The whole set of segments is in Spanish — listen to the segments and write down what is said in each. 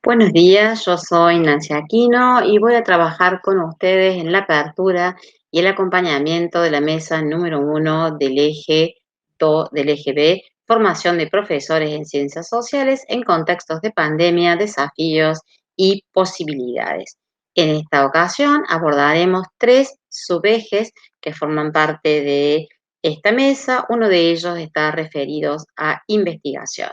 Buenos días, yo soy Nancy Aquino y voy a trabajar con ustedes en la apertura y el acompañamiento de la mesa número 1 del eje B, formación de profesores en ciencias sociales en contextos de pandemia, desafíos y posibilidades. En esta ocasión abordaremos 3 subejes que forman parte de esta mesa. Uno de ellos está referido a investigación.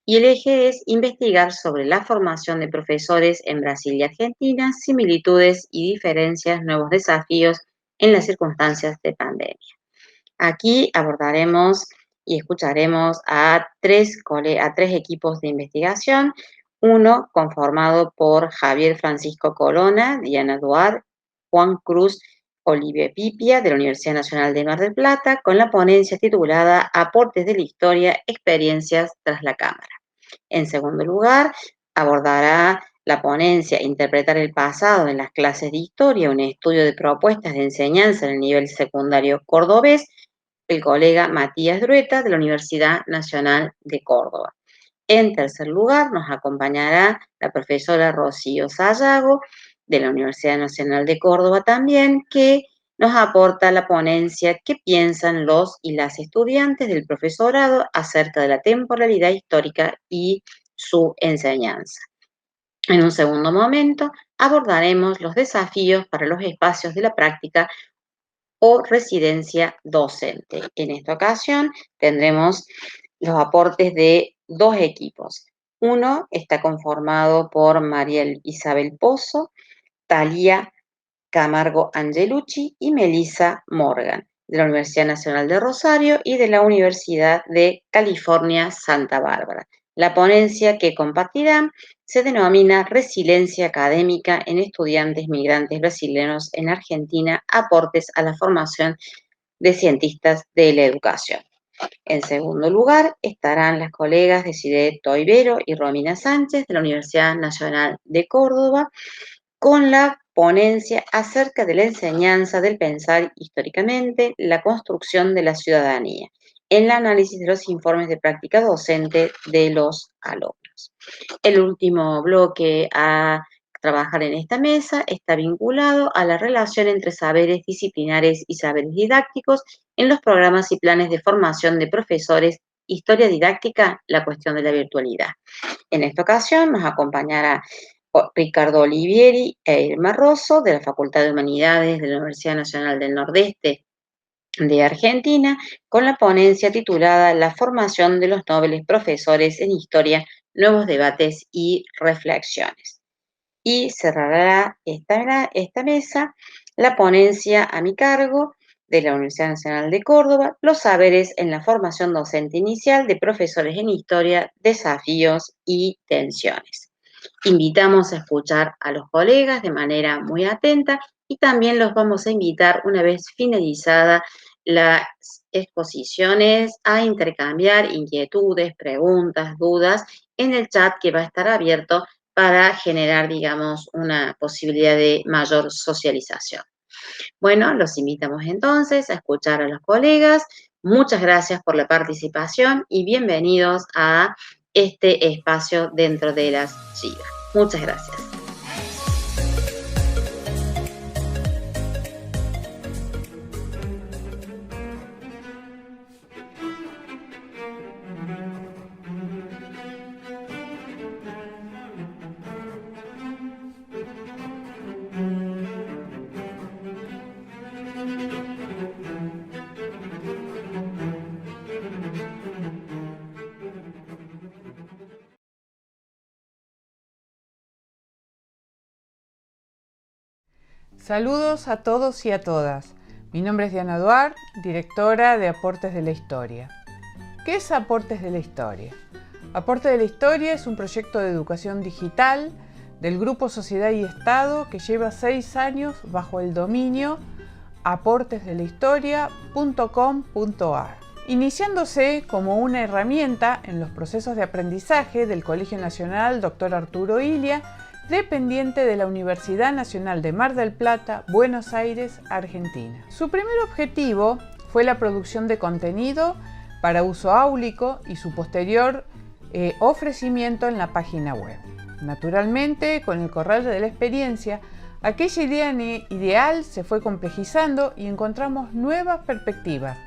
Y el eje es investigar sobre la formación de profesores en Brasil y Argentina, similitudes y diferencias, nuevos desafíos en las circunstancias de pandemia. Aquí abordaremos y escucharemos a tres equipos de investigación, uno conformado por Javier Francisco Corona, Diana Duar, Juan Cruz, Olivia Pipia, de la Universidad Nacional de Mar del Plata, con la ponencia titulada Aportes de la historia, experiencias tras la cámara. En segundo lugar, abordará la ponencia Interpretar el pasado en las clases de historia, un estudio de propuestas de enseñanza en el nivel secundario cordobés, el colega Matías Drueta de la Universidad Nacional de Córdoba. En tercer lugar, nos acompañará la profesora Rocío Sayago de la Universidad Nacional de Córdoba también, que nos aporta la ponencia ¿Qué piensan los y las estudiantes del profesorado acerca de la temporalidad histórica y su enseñanza? En un segundo momento, abordaremos los desafíos para los espacios de la práctica o residencia docente. En esta ocasión tendremos los aportes de 2 equipos. Uno está conformado por Mariel Isabel Pozo, Thalía Camargo Angelucci y Melissa Morgan, de la Universidad Nacional de Rosario y de la Universidad de California, Santa Bárbara. La ponencia que compartirán se denomina Resiliencia académica en estudiantes migrantes brasileños en Argentina, aportes a la formación de cientistas de la educación. En segundo lugar, estarán las colegas Desiree Toivero y Romina Sánchez de la Universidad Nacional de Córdoba con la ponencia acerca de la enseñanza del pensar históricamente, la construcción de la ciudadanía, en el análisis de los informes de práctica docente de los alumnos. El último bloque a trabajar en esta mesa está vinculado a la relación entre saberes disciplinares y saberes didácticos en los programas y planes de formación de profesores, historia didáctica, la cuestión de la virtualidad. En esta ocasión nos acompañará Ricardo Olivieri e Irma Rosso, de la Facultad de Humanidades de la Universidad Nacional del Nordeste de Argentina, con la ponencia titulada La formación de los nobles profesores en historia, nuevos debates y reflexiones. Y cerrará esta mesa la ponencia a mi cargo de la Universidad Nacional de Córdoba, los saberes en la formación docente inicial de profesores en historia, desafíos y tensiones. Invitamos a escuchar a los colegas de manera muy atenta y también los vamos a invitar, una vez finalizada las exposiciones, a intercambiar inquietudes, preguntas, dudas en el chat que va a estar abierto para generar, digamos, una posibilidad de mayor socialización. Bueno, los invitamos entonces a escuchar a los colegas. Muchas gracias por la participación y bienvenidos a este espacio dentro de las chicas. Muchas gracias. Saludos a todos y a todas. Mi nombre es Diana Duar, directora de Aportes de la Historia. ¿Qué es Aportes de la Historia? Aportes de la Historia es un proyecto de educación digital del Grupo Sociedad y Estado que lleva 6 años bajo el dominio aportesdelahistoria.com.ar, iniciándose como una herramienta en los procesos de aprendizaje del Colegio Nacional Dr. Arturo Illia, dependiente de la Universidad Nacional de Mar del Plata, Buenos Aires, Argentina. Su primer objetivo fue la producción de contenido para uso áulico y su posterior ofrecimiento en la página web. Naturalmente, con el correr de la experiencia, aquella idea ideal se fue complejizando y encontramos nuevas perspectivas.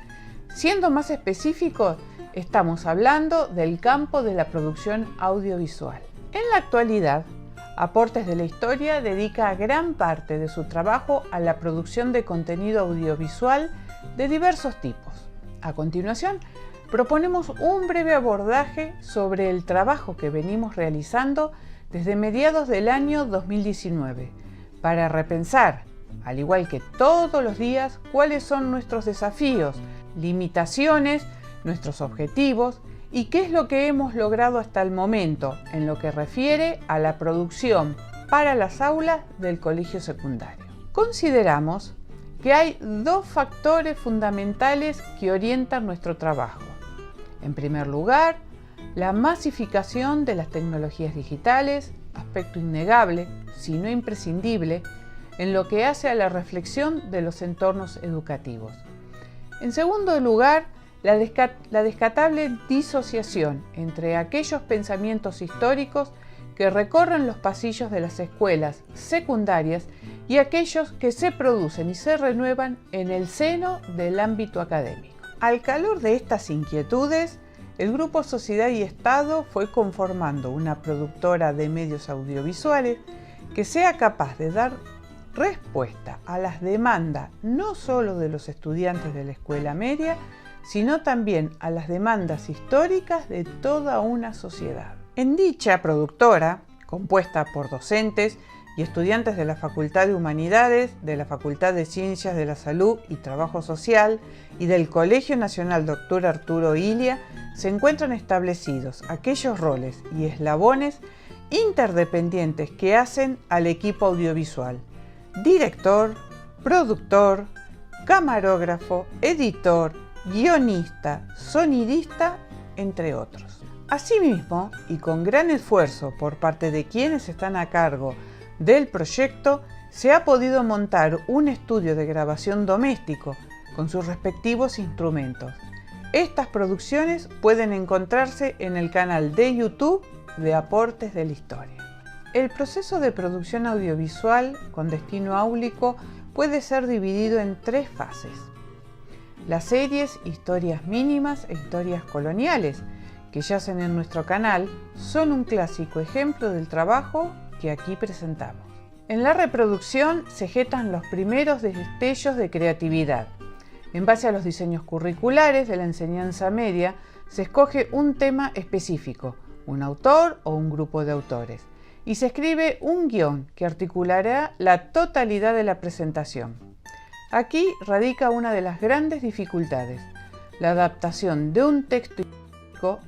Siendo más específicos, estamos hablando del campo de la producción audiovisual. En la actualidad, Aportes de la Historia dedica gran parte de su trabajo a la producción de contenido audiovisual de diversos tipos. A continuación, proponemos un breve abordaje sobre el trabajo que venimos realizando desde mediados del año 2019, para repensar, al igual que todos los días, cuáles son nuestros desafíos, limitaciones, nuestros objetivos y qué es lo que hemos logrado hasta el momento en lo que refiere a la producción para las aulas del colegio secundario. Consideramos que hay dos factores fundamentales que orientan nuestro trabajo. En primer lugar, la masificación de las tecnologías digitales, aspecto innegable, si no imprescindible, en lo que hace a la reflexión de los entornos educativos. En segundo lugar, la descartable disociación entre aquellos pensamientos históricos que recorren los pasillos de las escuelas secundarias y aquellos que se producen y se renuevan en el seno del ámbito académico. Al calor de estas inquietudes, el Grupo Sociedad y Estado fue conformando una productora de medios audiovisuales que sea capaz de dar respuesta a las demandas no solo de los estudiantes de la escuela media, sino también a las demandas históricas de toda una sociedad. En dicha productora, compuesta por docentes y estudiantes de la Facultad de Humanidades, de la Facultad de Ciencias de la Salud y Trabajo Social y del Colegio Nacional Dr. Arturo Illia, se encuentran establecidos aquellos roles y eslabones interdependientes que hacen al equipo audiovisual: director, productor, camarógrafo, editor, guionista, sonidista, entre otros. Asimismo, y con gran esfuerzo por parte de quienes están a cargo del proyecto, se ha podido montar un estudio de grabación doméstico con sus respectivos instrumentos. Estas producciones pueden encontrarse en el canal de YouTube de Aportes de la Historia. El proceso de producción audiovisual con destino áulico puede ser dividido en tres fases. Las series Historias Mínimas e Historias Coloniales, que yacen en nuestro canal, son un clásico ejemplo del trabajo que aquí presentamos. En la reproducción se gestan los primeros destellos de creatividad. En base a los diseños curriculares de la enseñanza media, se escoge un tema específico, un autor o un grupo de autores, y se escribe un guión que articulará la totalidad de la presentación. Aquí radica una de las grandes dificultades: la adaptación de un texto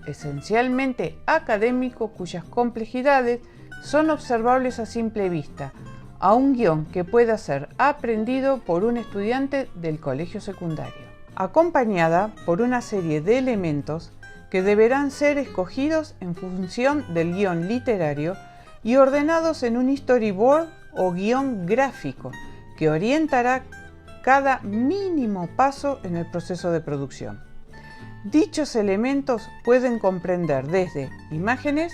esencialmente académico cuyas complejidades son observables a simple vista, a un guión que pueda ser aprendido por un estudiante del colegio secundario, acompañada por una serie de elementos que deberán ser escogidos en función del guión literario y ordenados en un storyboard o guión gráfico que orientará cada mínimo paso en el proceso de producción. Dichos elementos pueden comprender desde imágenes,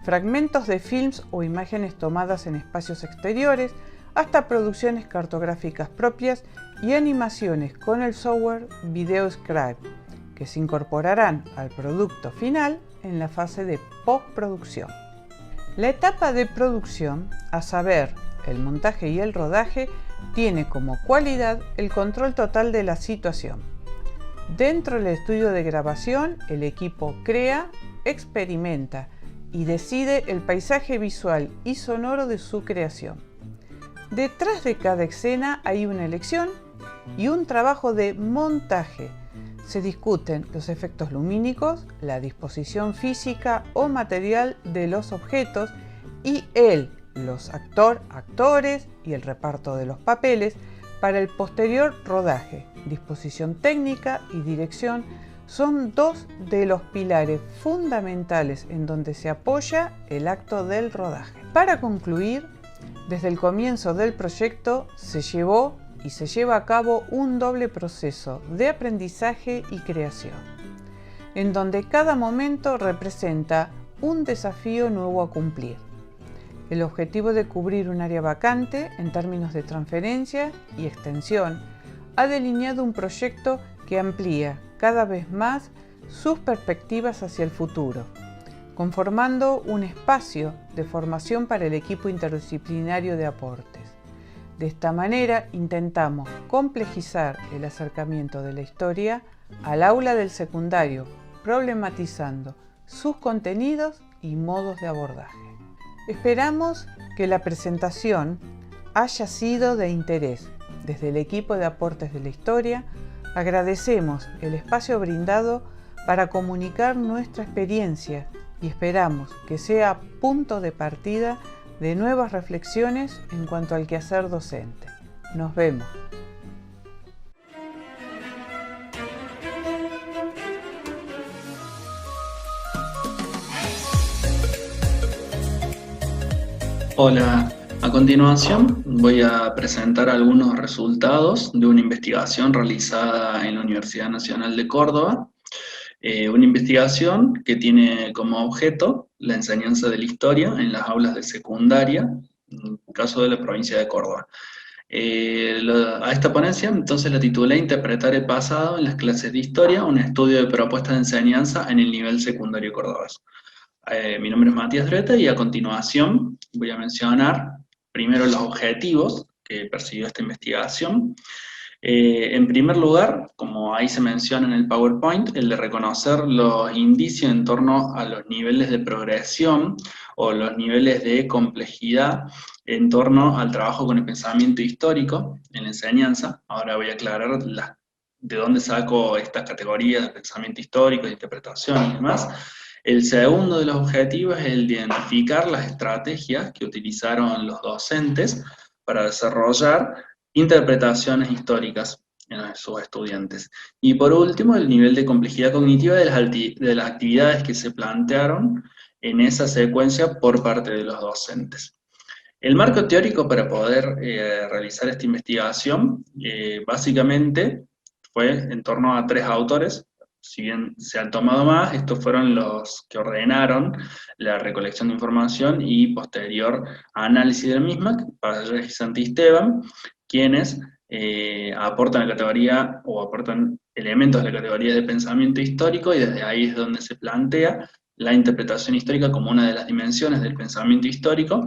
fragmentos de films o imágenes tomadas en espacios exteriores, hasta producciones cartográficas propias y animaciones con el software VideoScribe, que se incorporarán al producto final en la fase de postproducción. La etapa de producción, a saber, el montaje y el rodaje, tiene como cualidad el control total de la situación. Dentro del estudio de grabación, el equipo crea, experimenta y decide el paisaje visual y sonoro de su creación. Detrás de cada escena hay una elección y un trabajo de montaje. Se discuten los efectos lumínicos, la disposición física o material de los objetos y los actores y el reparto de los papeles para el posterior rodaje. Disposición técnica y dirección son dos de los pilares fundamentales en donde se apoya el acto del rodaje. Para concluir, desde el comienzo del proyecto se llevó y se lleva a cabo un doble proceso de aprendizaje y creación, en donde cada momento representa un desafío nuevo a cumplir. el objetivo de cubrir un área vacante en términos de transferencia y extensión ha delineado un proyecto que amplía cada vez más sus perspectivas hacia el futuro, conformando un espacio de formación para el equipo interdisciplinario de aportes. De esta manera intentamos complejizar el acercamiento de la historia al aula del secundario, problematizando sus contenidos y modos de abordaje. Esperamos que la presentación haya sido de interés. Desde el equipo de aportes de la historia, agradecemos el espacio brindado para comunicar nuestra experiencia y esperamos que sea punto de partida de nuevas reflexiones en cuanto al quehacer docente. Nos vemos. Hola, a continuación voy a presentar algunos resultados de una investigación realizada en la Universidad Nacional de Córdoba. Una investigación que tiene como objeto la enseñanza de la historia en las aulas de secundaria, en el caso de la provincia de Córdoba. A esta ponencia entonces la titulé Interpretar el pasado en las clases de historia, un estudio de propuestas de enseñanza en el nivel secundario cordobés. Mi nombre es Matías Dreta y a continuación voy a mencionar primero los objetivos que persiguió esta investigación. En primer lugar, como ahí se menciona en el PowerPoint, el de reconocer los indicios en torno a los niveles de progresión o los niveles de complejidad en torno al trabajo con el pensamiento histórico en la enseñanza. Ahora voy a aclarar de dónde saco estas categorías de pensamiento histórico, de interpretación y demás. El segundo de los objetivos es el de identificar las estrategias que utilizaron los docentes para desarrollar interpretaciones históricas en sus estudiantes. Y por último, el nivel de complejidad cognitiva de las actividades que se plantearon en esa secuencia por parte de los docentes. El marco teórico para poder realizar esta investigación básicamente fue en torno a 3 autores. Si bien se han tomado más, estos fueron los que ordenaron la recolección de información y posterior análisis de la misma, Pallés y Santisteban, quienes aportan la categoría o aportan elementos de la categoría de pensamiento histórico, y desde ahí es donde se plantea la interpretación histórica como una de las dimensiones del pensamiento histórico,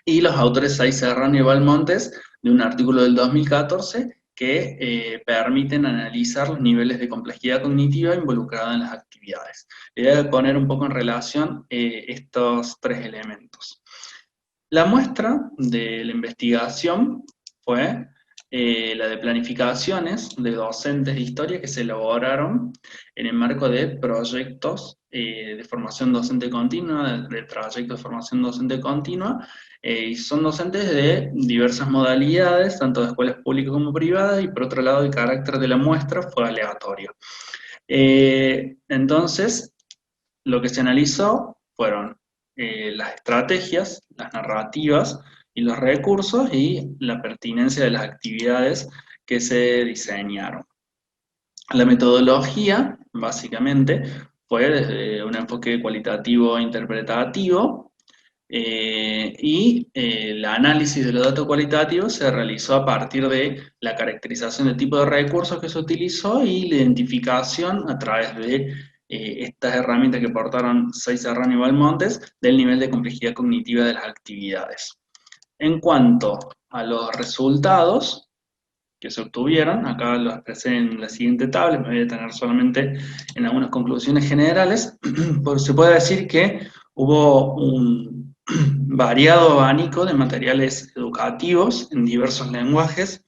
y los autores Saiz Serrano y Balmontes, de un artículo del 2014, que permiten analizar los niveles de complejidad cognitiva involucrada en las actividades. Le voy a poner un poco en relación estos 3 elementos. La muestra de la investigación fue la de planificaciones de docentes de historia que se elaboraron en el marco de proyectos de formación docente continua, de trayectos de formación docente continua, y son docentes de diversas modalidades, tanto de escuelas públicas como privadas, y por otro lado el carácter de la muestra fue aleatorio. Entonces, lo que se analizó fueron las estrategias, las narrativas y los recursos y la pertinencia de las actividades que se diseñaron. La metodología, básicamente, fue desde un enfoque cualitativo e interpretativo, y el análisis de los datos cualitativos se realizó a partir de la caracterización del tipo de recursos que se utilizó y la identificación a través de estas herramientas que aportaron Saiz Serrano y Balmontes del nivel de complejidad cognitiva de las actividades. En cuanto a los resultados que se obtuvieron, acá los expresé en la siguiente tabla, me voy a detener solamente en algunas conclusiones generales, porque se puede decir que hubo un variado abanico de materiales educativos en diversos lenguajes,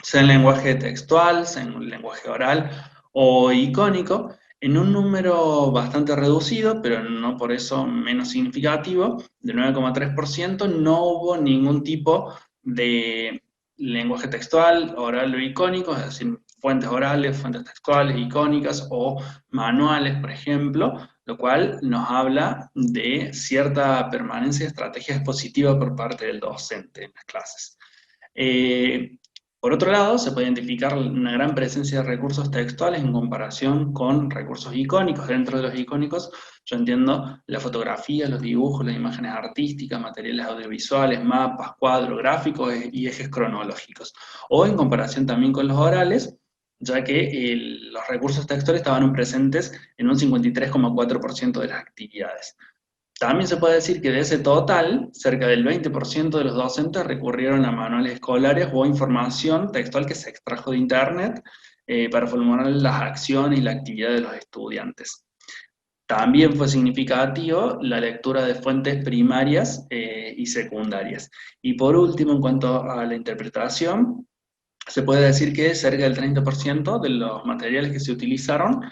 sea en lenguaje textual, sea en lenguaje oral o icónico, en un número bastante reducido, pero no por eso menos significativo, de 9,3%, no hubo ningún tipo de lenguaje textual, oral o icónico, es decir, fuentes orales, fuentes textuales, icónicas o manuales, por ejemplo, lo cual nos habla de cierta permanencia de estrategia expositiva por parte del docente en las clases. Por otro lado, se puede identificar una gran presencia de recursos textuales en comparación con recursos icónicos. Dentro de los icónicos, yo entiendo la fotografía, los dibujos, las imágenes artísticas, materiales audiovisuales, mapas, cuadros, gráficos y ejes cronológicos. O en comparación también con los orales, ya que los recursos textuales estaban presentes en un 53,4% de las actividades. También se puede decir que de ese total, cerca del 20% de los docentes recurrieron a manuales escolares o información textual que se extrajo de Internet para formular las acciones y la actividad de los estudiantes. También fue significativo la lectura de fuentes primarias y secundarias. Y por último, en cuanto a la interpretación, se puede decir que cerca del 30% de los materiales que se utilizaron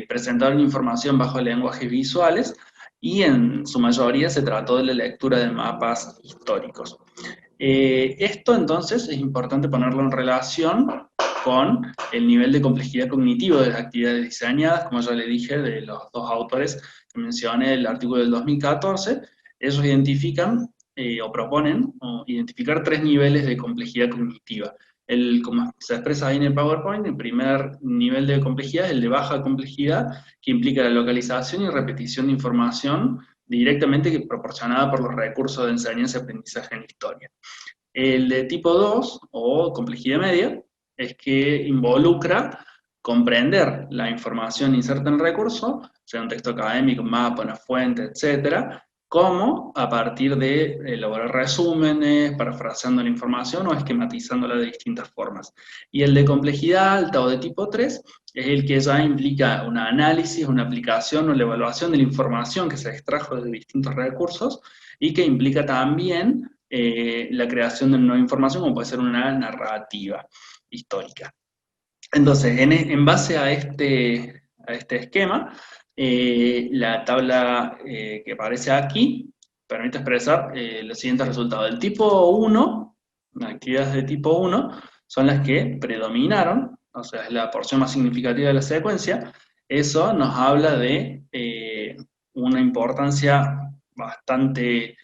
presentaron información bajo lenguajes visuales y en su mayoría se trató de la lectura de mapas históricos. Esto entonces es importante ponerlo en relación con el nivel de complejidad cognitivo de las actividades diseñadas, como ya le dije, de los dos autores que mencioné, el artículo del 2014, ellos identifican o proponen identificar 3 niveles de complejidad cognitiva. Como se expresa ahí en el PowerPoint, el primer nivel de complejidad es el de baja complejidad, que implica la localización y repetición de información directamente proporcionada por los recursos de enseñanza y aprendizaje en historia. El de tipo 2, o complejidad media, es que involucra comprender la información inserta en el recurso, sea un texto académico, un mapa, una fuente, etcétera, como a partir de elaborar resúmenes, parafraseando la información o esquematizándola de distintas formas. Y el de complejidad alta o de tipo 3 es el que ya implica un análisis, una aplicación o la evaluación de la información que se extrajo de distintos recursos y que implica también la creación de nueva información, como puede ser una narrativa histórica. Entonces, en base a este esquema, la tabla que aparece aquí permite expresar los siguientes resultados. Del tipo 1, las actividades de tipo 1 son las que predominaron, o sea, es la porción más significativa de la secuencia. Eso nos habla de una importancia bastante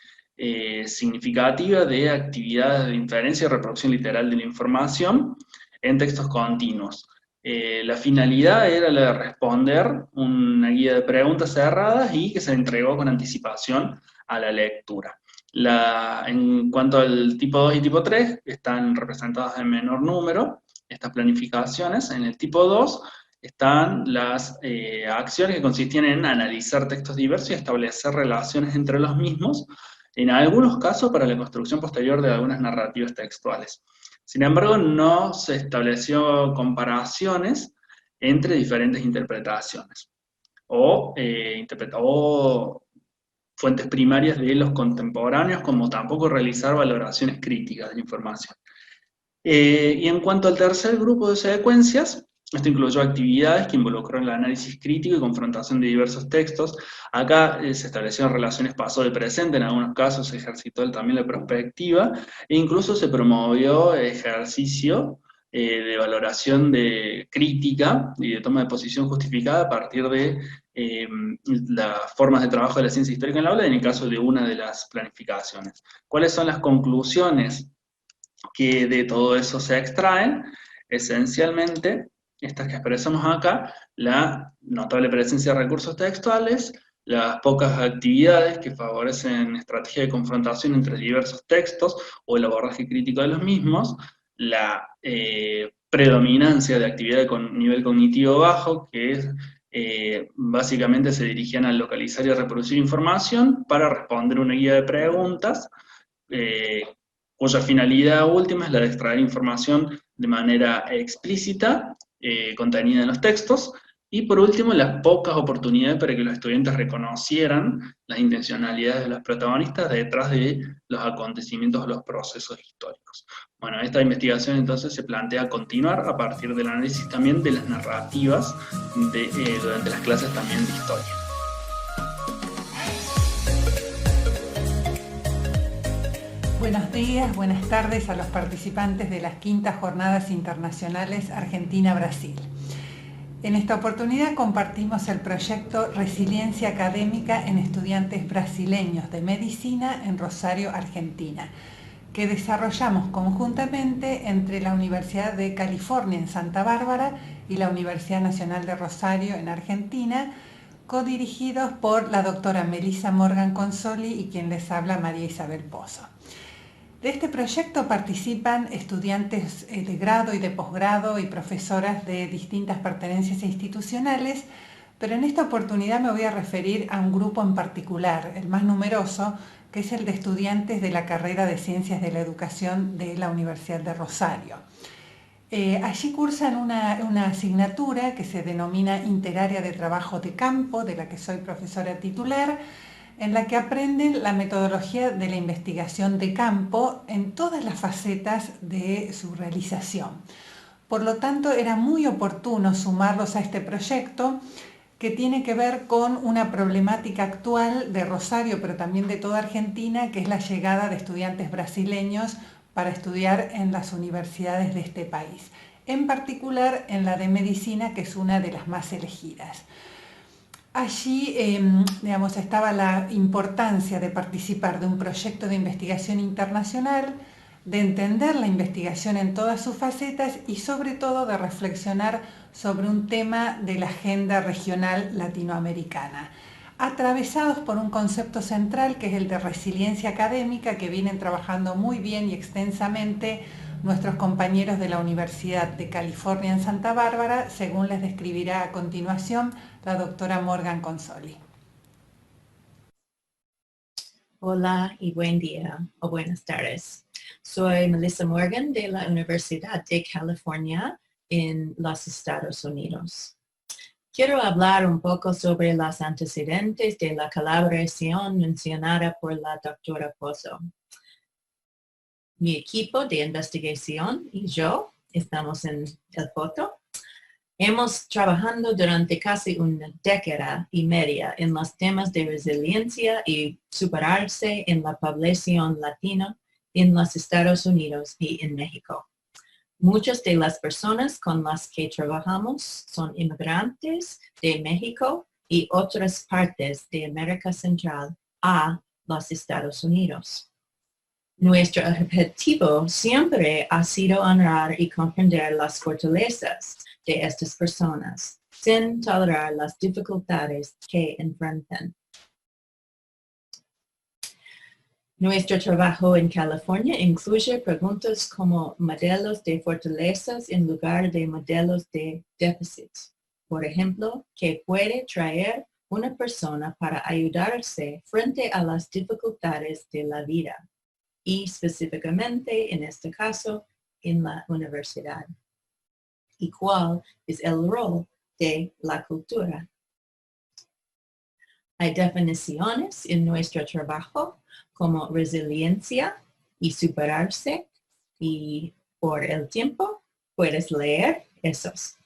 significativa de actividades de inferencia y reproducción literal de la información en textos continuos. La finalidad era la de responder una guía de preguntas cerradas y que se entregó con anticipación a la lectura. En cuanto al tipo 2 y tipo 3, están representadas en menor número estas planificaciones. En el tipo 2 están las acciones que consistían en analizar textos diversos y establecer relaciones entre los mismos, en algunos casos para la construcción posterior de algunas narrativas textuales. Sin embargo, no se estableció comparaciones entre diferentes interpretaciones o fuentes primarias de los contemporáneos, como tampoco realizar valoraciones críticas de la información. Y en cuanto al tercer grupo de secuencias, esto incluyó actividades que involucraron el análisis crítico y confrontación de diversos textos. Acá se establecieron relaciones pasado y presente, en algunos casos se ejercitó también la prospectiva, e incluso se promovió ejercicio de valoración de crítica y de toma de posición justificada a partir de las formas de trabajo de la ciencia histórica en la aula, en el caso de una de las planificaciones. ¿Cuáles son las conclusiones que de todo eso se extraen? Esencialmente, estas que expresamos acá, la notable presencia de recursos textuales, las pocas actividades que favorecen estrategia de confrontación entre diversos textos o el abordaje crítico de los mismos, la predominancia de actividad con nivel cognitivo bajo, que es básicamente se dirigían a localizar y reproducir información para responder una guía de preguntas, cuya finalidad última es la de extraer información de manera explícita, contenida en los textos, y por último, las pocas oportunidades para que los estudiantes reconocieran las intencionalidades de los protagonistas detrás de los acontecimientos o los procesos históricos. Bueno, esta investigación entonces se plantea continuar a partir del análisis también de las narrativas durante las clases también de historia. Buenos días, buenas tardes a los participantes de las quintas jornadas internacionales Argentina-Brasil. En esta oportunidad compartimos el proyecto Resiliencia Académica en Estudiantes Brasileños de Medicina en Rosario, Argentina. que desarrollamos conjuntamente entre la Universidad de California en Santa Bárbara y la Universidad Nacional de Rosario en Argentina, codirigidos por la doctora Melissa Morgan Consoli y quien les habla, María Isabel Pozo. De este proyecto participan estudiantes de grado y de posgrado y profesoras de distintas pertenencias institucionales, pero en esta oportunidad me voy a referir a un grupo en particular, el más numeroso, que es el de estudiantes de la carrera de Ciencias de la Educación de la Universidad de Rosario. Allí cursan una asignatura que se denomina Interárea de Trabajo de Campo, de la que soy profesora titular, en la que aprenden la metodología de la investigación de campo en todas las facetas de su realización. Por lo tanto, era muy oportuno sumarlos a este proyecto que tiene que ver con una problemática actual de Rosario, pero también de toda Argentina, que es la llegada de estudiantes brasileños para estudiar en las universidades de este país, en particular en la de medicina, que es una de las más elegidas. Allí, estaba la importancia de participar de un proyecto de investigación internacional, de entender la investigación en todas sus facetas y sobre todo de reflexionar sobre un tema de la agenda regional latinoamericana, atravesados por un concepto central que es el de resiliencia académica, que vienen trabajando muy bien y extensamente nuestros compañeros de la Universidad de California en Santa Bárbara, según les describirá a continuación la doctora Morgan Consoli. Hola y buen día o buenas tardes. Soy Melissa Morgan de la Universidad de California en los Estados Unidos. Quiero hablar un poco sobre los antecedentes de la colaboración mencionada por la doctora Pozo. Mi equipo de investigación y yo, estamos en el foto, hemos trabajado durante casi una década y media en los temas de resiliencia y superarse en la población latina en los Estados Unidos y en México. Muchas de las personas con las que trabajamos son inmigrantes de México y otras partes de América Central a los Estados Unidos. Nuestro objetivo siempre ha sido honrar y comprender las fortalezas de estas personas, sin tolerar las dificultades que enfrentan. Nuestro trabajo en California incluye preguntas como modelos de fortalezas en lugar de modelos de déficit. Por ejemplo, ¿qué puede traer una persona para ayudarse frente a las dificultades de la vida? Y específicamente, en este caso, en la universidad. ¿Y cuál es el rol de la cultura? Hay definiciones en nuestro trabajo como resiliencia y superarse, y por el tiempo puedes leer esos.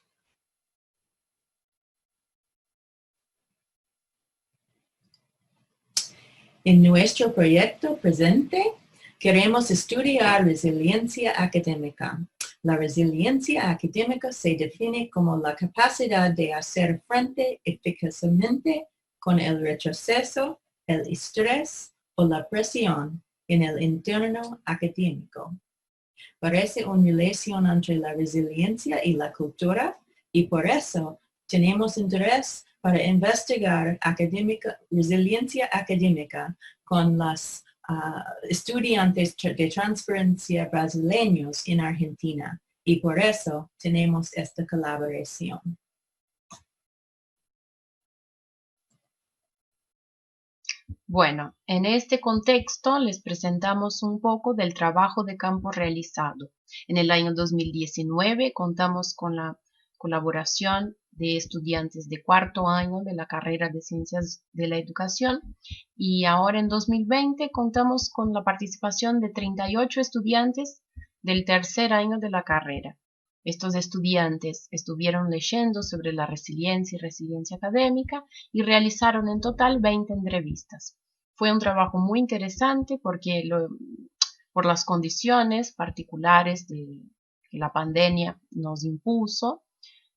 En nuestro proyecto presente, queremos estudiar resiliencia académica. La resiliencia académica se define como la capacidad de hacer frente eficazmente con el retroceso, el estrés o la presión en el entorno académico. Parece una relación entre la resiliencia y la cultura y por eso tenemos interés para investigar resiliencia académica con los estudiantes de transferencia brasileños en Argentina y por eso tenemos esta colaboración. Bueno, en este contexto les presentamos un poco del trabajo de campo realizado. En el año 2019 contamos con la colaboración de estudiantes de cuarto año de la carrera de Ciencias de la Educación y ahora en 2020 contamos con la participación de 38 estudiantes del tercer año de la carrera. Estos estudiantes estuvieron leyendo sobre la resiliencia y resiliencia académica y realizaron en total 20 entrevistas. Fue un trabajo muy interesante porque por las condiciones particulares que la pandemia nos impuso,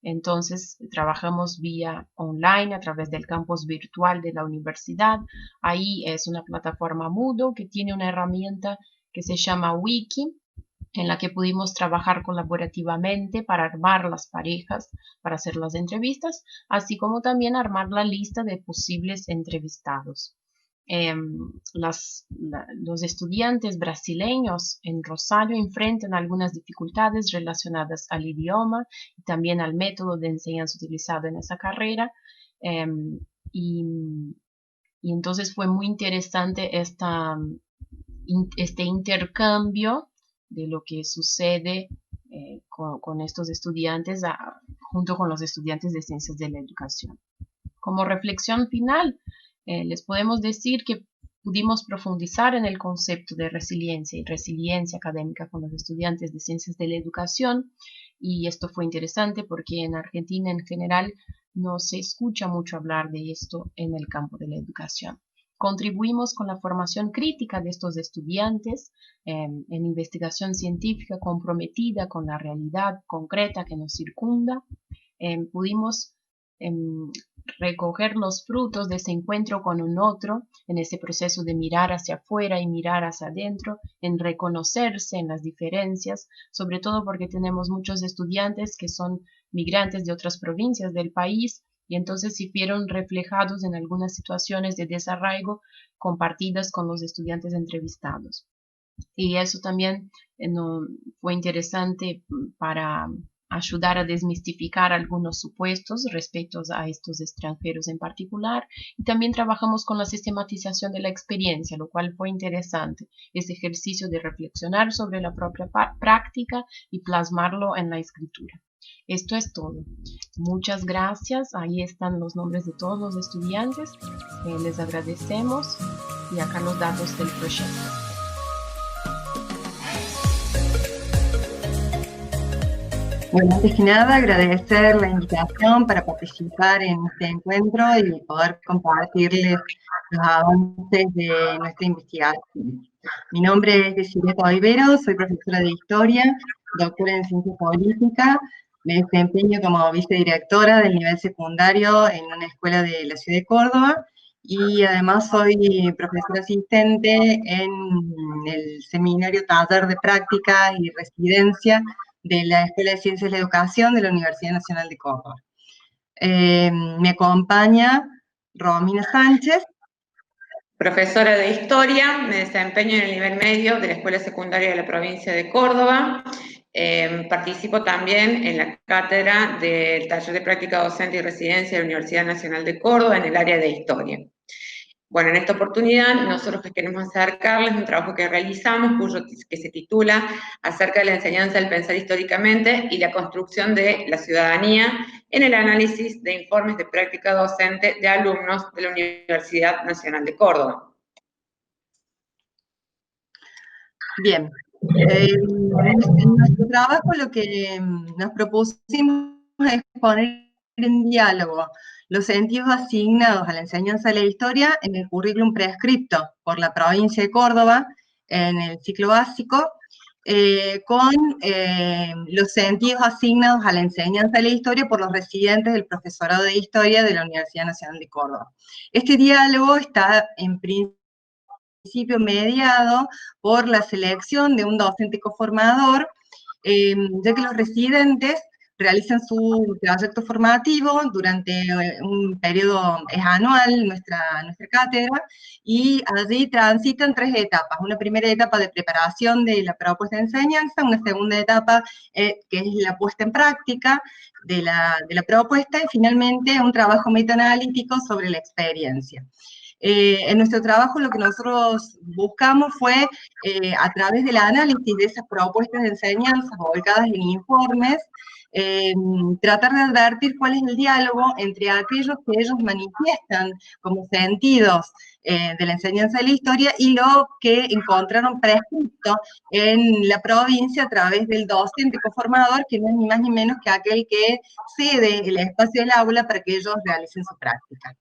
entonces trabajamos vía online a través del campus virtual de la universidad. Ahí es una plataforma Moodle que tiene una herramienta que se llama Wiki, en la que pudimos trabajar colaborativamente para armar las parejas, para hacer las entrevistas, así como también armar la lista de posibles entrevistados. Los estudiantes brasileños en Rosario enfrentan algunas dificultades relacionadas al idioma y también al método de enseñanza utilizado en esa carrera. Y entonces fue muy interesante este intercambio de lo que sucede con estos estudiantes junto con los estudiantes de ciencias de la educación. Como reflexión final, les podemos decir que pudimos profundizar en el concepto de resiliencia y resiliencia académica con los estudiantes de ciencias de la educación, y esto fue interesante porque en Argentina en general no se escucha mucho hablar de esto en el campo de la educación. Contribuimos con la formación crítica de estos estudiantes en investigación científica comprometida con la realidad concreta que nos circunda. Pudimos recoger los frutos de ese encuentro con un otro, en ese proceso de mirar hacia afuera y mirar hacia adentro, en reconocerse en las diferencias, sobre todo porque tenemos muchos estudiantes que son migrantes de otras provincias del país, y entonces se vieron reflejados en algunas situaciones de desarraigo compartidas con los estudiantes entrevistados. Y eso también fue interesante para ayudar a desmistificar algunos supuestos respecto a estos extranjeros en particular, y también trabajamos con la sistematización de la experiencia, lo cual fue interesante, ese ejercicio de reflexionar sobre la propia práctica y plasmarlo en la escritura. Esto es todo. Muchas gracias. Ahí están los nombres de todos los estudiantes. Les agradecemos, y acá los datos del proyecto. Bueno, antes que nada, agradecer la invitación para participar en este encuentro y poder compartirles los avances de nuestra investigación. Mi nombre es Desiree Toivero, soy profesora de Historia, doctora en Ciencia Política. Me desempeño como vicedirectora del nivel secundario en una escuela de la ciudad de Córdoba, y además soy profesora asistente en el seminario Taller de Práctica y Residencia de la Escuela de Ciencias de la Educación de la Universidad Nacional de Córdoba. Me acompaña Romina Sánchez. Profesora de Historia, me desempeño en el nivel medio de la Escuela Secundaria de la provincia de Córdoba. Participo también en la cátedra del Taller de Práctica Docente y Residencia de la Universidad Nacional de Córdoba en el área de Historia. Bueno, en esta oportunidad nosotros queremos acercarles un trabajo que realizamos, que se titula Acerca de la enseñanza del pensar históricamente y la construcción de la ciudadanía en el análisis de informes de práctica docente de alumnos de la Universidad Nacional de Córdoba. Bien, en nuestro trabajo lo que nos propusimos es poner en diálogo los sentidos asignados a la enseñanza de la historia en el currículum prescripto por la provincia de Córdoba en el ciclo básico, con los sentidos asignados a la enseñanza de la historia por los residentes del profesorado de historia de la Universidad Nacional de Córdoba. Este diálogo está en principio mediado por la selección de un docente coformador, ya que los residentes realizan su trayecto formativo durante un periodo anual, nuestra cátedra, y allí transitan 3 etapas. Una primera etapa de preparación de la propuesta de enseñanza, una segunda etapa que es la puesta en práctica de la propuesta, y finalmente un trabajo metaanalítico sobre la experiencia. En nuestro trabajo lo que nosotros buscamos fue, a través del análisis de esas propuestas de enseñanza volcadas en informes, tratar de advertir cuál es el diálogo entre aquellos que ellos manifiestan como sentidos de la enseñanza de la historia y lo que encontraron prescrito en la provincia a través del docente coformador, que no es ni más ni menos que aquel que cede el espacio del aula para que ellos realicen su práctica.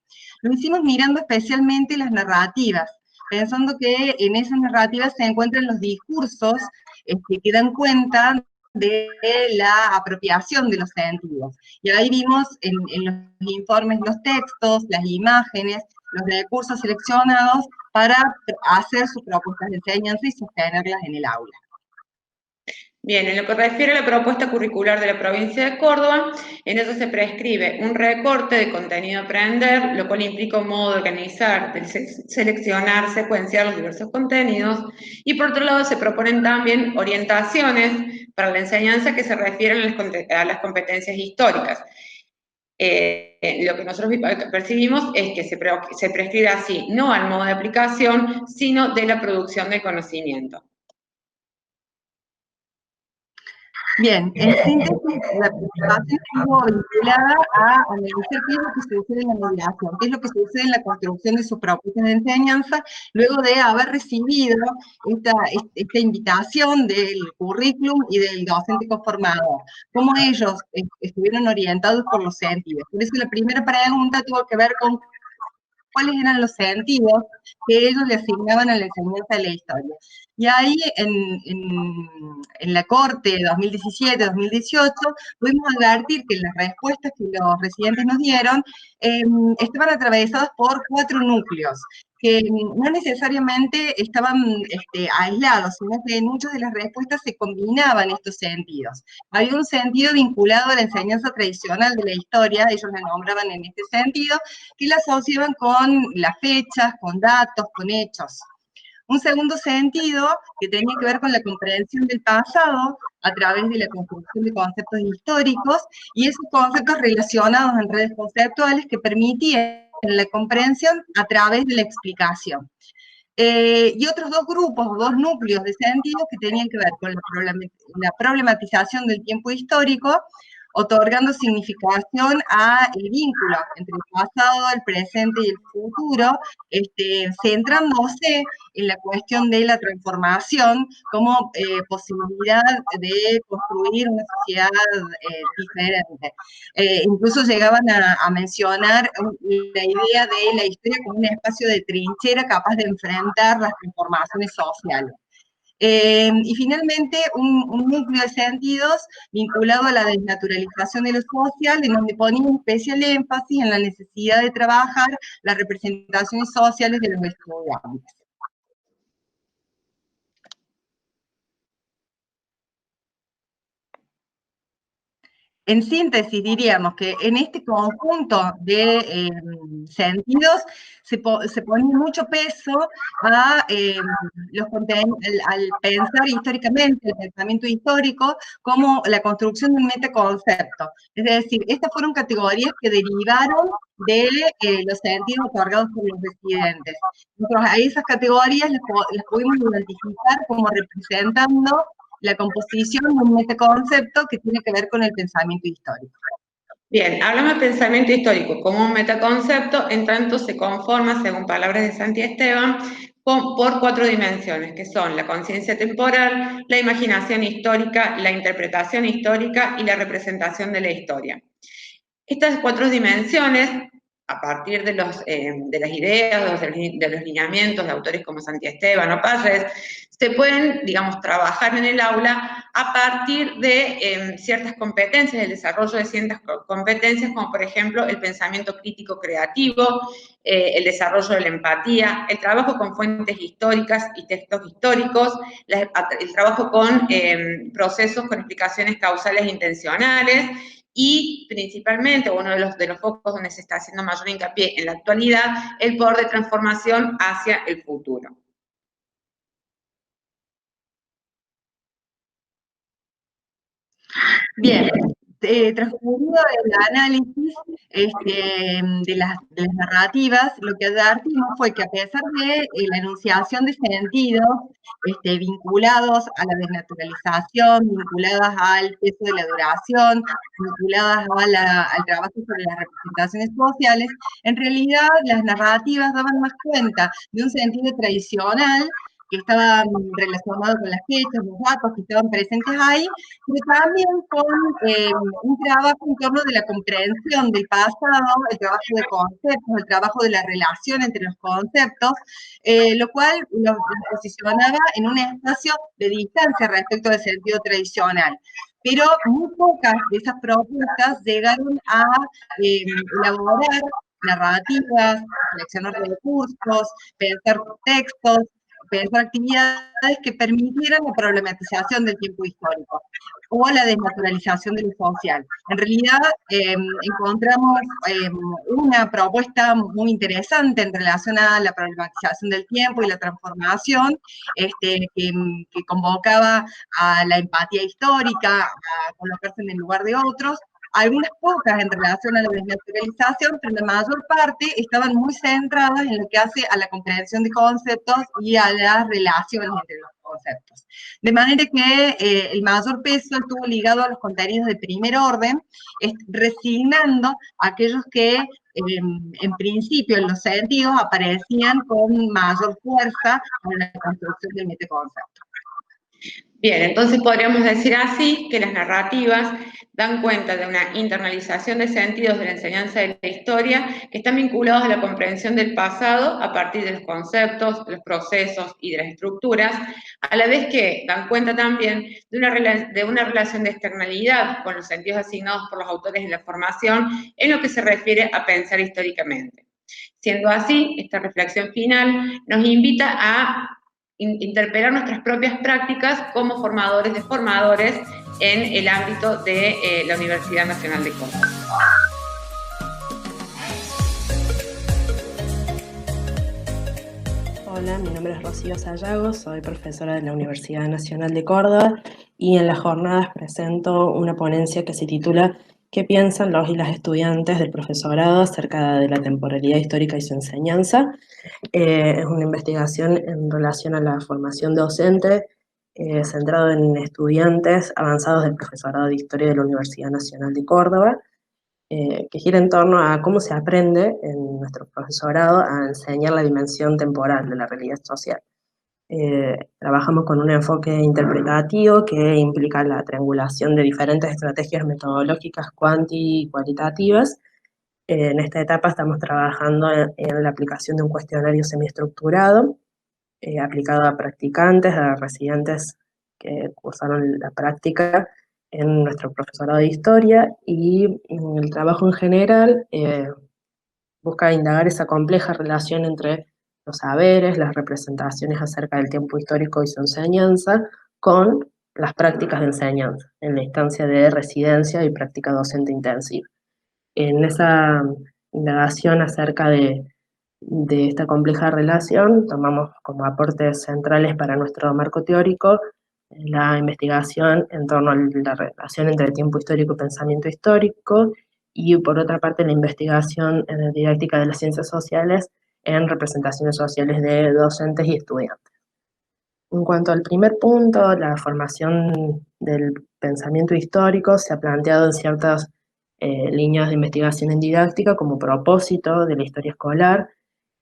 Lo hicimos mirando especialmente las narrativas, pensando que en esas narrativas se encuentran los discursos que dan cuenta de la apropiación de los sentidos. Y ahí vimos en los informes los textos, las imágenes, los recursos seleccionados para hacer sus propuestas de enseñanza y sostenerlas en el aula. Bien, en lo que refiere a la propuesta curricular de la provincia de Córdoba, en eso se prescribe un recorte de contenido a aprender, lo cual implica un modo de organizar, de seleccionar, secuenciar los diversos contenidos, y por otro lado se proponen también orientaciones para la enseñanza que se refieren a las competencias históricas. Lo que nosotros percibimos es que se prescribe así, no al modo de aplicación, sino de la producción de conocimiento. Bien, en síntesis, la participación estuvo vinculada a analizar qué es lo que sucede en la mediación, qué es lo que sucede en la construcción de sus propuestas de enseñanza, luego de haber recibido esta invitación del currículum y del docente conformador, cómo ellos estuvieron orientados por los sentidos. Por eso la primera pregunta tuvo que ver con cuáles eran los sentidos que ellos le asignaban a la enseñanza de la historia. Y ahí, en la corte 2017-2018, pudimos advertir que las respuestas que los residentes nos dieron estaban atravesadas por 4 núcleos, que no necesariamente estaban aislados, sino que en muchas de las respuestas se combinaban estos sentidos. Había un sentido vinculado a la enseñanza tradicional de la historia, ellos la nombraban en este sentido, que la asociaban con las fechas, con datos, con hechos. Un segundo sentido que tenía que ver con la comprensión del pasado a través de la construcción de conceptos históricos y esos conceptos relacionados en redes conceptuales que permitían la comprensión a través de la explicación. Y otros 2 grupos, 2 núcleos de sentidos que tenían que ver con la problematización del tiempo histórico, otorgando significación al vínculo entre el pasado, el presente y el futuro, centrándose en la cuestión de la transformación como posibilidad de construir una sociedad diferente. Incluso llegaban a mencionar la idea de la historia como un espacio de trinchera capaz de enfrentar las transformaciones sociales. Y finalmente, un núcleo de sentidos vinculado a la desnaturalización de lo social, en donde ponía un especial énfasis en la necesidad de trabajar las representaciones sociales de los estudiantes. En síntesis, diríamos que en este conjunto de sentidos se pone mucho peso a al pensar históricamente, el pensamiento histórico, como la construcción de un metaconcepto. Es decir, estas fueron categorías que derivaron de los sentidos otorgados por los residentes. Nosotros a esas categorías las pudimos identificar como representando la composición de un metaconcepto que tiene que ver con el pensamiento histórico. Bien, hablamos de pensamiento histórico como un metaconcepto, en tanto se conforma, según palabras de Santi Esteban, por 4 dimensiones, que son la conciencia temporal, la imaginación histórica, la interpretación histórica y la representación de la historia. Estas 4 dimensiones, a partir de las ideas, de los lineamientos de autores como Santi Esteban o Parres, se pueden, digamos, trabajar en el aula a partir de ciertas competencias, el desarrollo de ciertas competencias, como por ejemplo el pensamiento crítico creativo, el desarrollo de la empatía, el trabajo con fuentes históricas y textos históricos, el trabajo con procesos con explicaciones causales e intencionales, y principalmente, uno de los focos donde se está haciendo mayor hincapié en la actualidad, el poder de transformación hacia el futuro. Bien, transcurrido el análisis de las narrativas, lo que advertimos fue que a pesar de la enunciación de sentidos vinculados a la desnaturalización, vinculadas al peso de la duración, vinculadas al trabajo sobre las representaciones sociales, en realidad las narrativas daban más cuenta de un sentido tradicional que estaba relacionado con las fechas, los datos que estaban presentes ahí, pero también con un trabajo en torno de la comprensión del pasado, el trabajo de conceptos, el trabajo de la relación entre los conceptos, lo cual los posicionaba en un espacio de distancia respecto del sentido tradicional. Pero muy pocas de esas propuestas llegaron a elaborar narrativas, seleccionar recursos, pensar textos, pensar actividades que permitieran la problematización del tiempo histórico o la desnaturalización de lo social. En realidad encontramos una propuesta muy interesante en relación a la problematización del tiempo y la transformación, que convocaba a la empatía histórica, a colocarse en el lugar de otros, algunas pocas en relación a la desnaturalización, pero la mayor parte estaban muy centradas en lo que hace a la comprensión de conceptos y a las relaciones entre los conceptos. De manera que el mayor peso estuvo ligado a los contenidos de primer orden, resignando a aquellos que en principio en los sentidos aparecían con mayor fuerza en la construcción del metaconcepto. Bien, entonces podríamos decir así que las narrativas dan cuenta de una internalización de sentidos de la enseñanza de la historia que están vinculados a la comprensión del pasado a partir de los conceptos, los procesos y de las estructuras, a la vez que dan cuenta también de una relación de externalidad con los sentidos asignados por los autores en la formación en lo que se refiere a pensar históricamente. Siendo así, esta reflexión final nos invita a interpelar nuestras propias prácticas como formadores de formadores en el ámbito de la Universidad Nacional de Córdoba. Hola, mi nombre es Rocío Sayago, soy profesora de la Universidad Nacional de Córdoba y en las jornadas presento una ponencia que se titula ¿Qué piensan los y las estudiantes del profesorado acerca de la temporalidad histórica y su enseñanza? Es una investigación en relación a la formación docente centrado en estudiantes avanzados del profesorado de Historia de la Universidad Nacional de Córdoba, que gira en torno a cómo se aprende en nuestro profesorado a enseñar la dimensión temporal de la realidad social. Trabajamos con un enfoque interpretativo que implica la triangulación de diferentes estrategias metodológicas cuanti y cualitativas. En esta etapa estamos trabajando en la aplicación de un cuestionario semiestructurado, aplicado a practicantes, a residentes que cursaron la práctica en nuestro profesorado de historia, y el trabajo en general busca indagar esa compleja relación entre los saberes, las representaciones acerca del tiempo histórico y su enseñanza, con las prácticas de enseñanza, en la instancia de residencia y práctica docente intensiva. En esa indagación acerca de esta compleja relación, tomamos como aportes centrales para nuestro marco teórico la investigación en torno a la relación entre tiempo histórico y pensamiento histórico, y por otra parte la investigación en la didáctica de las ciencias sociales en representaciones sociales de docentes y estudiantes. En cuanto al primer punto, la formación del pensamiento histórico se ha planteado en ciertas líneas de investigación en didáctica como propósito de la historia escolar,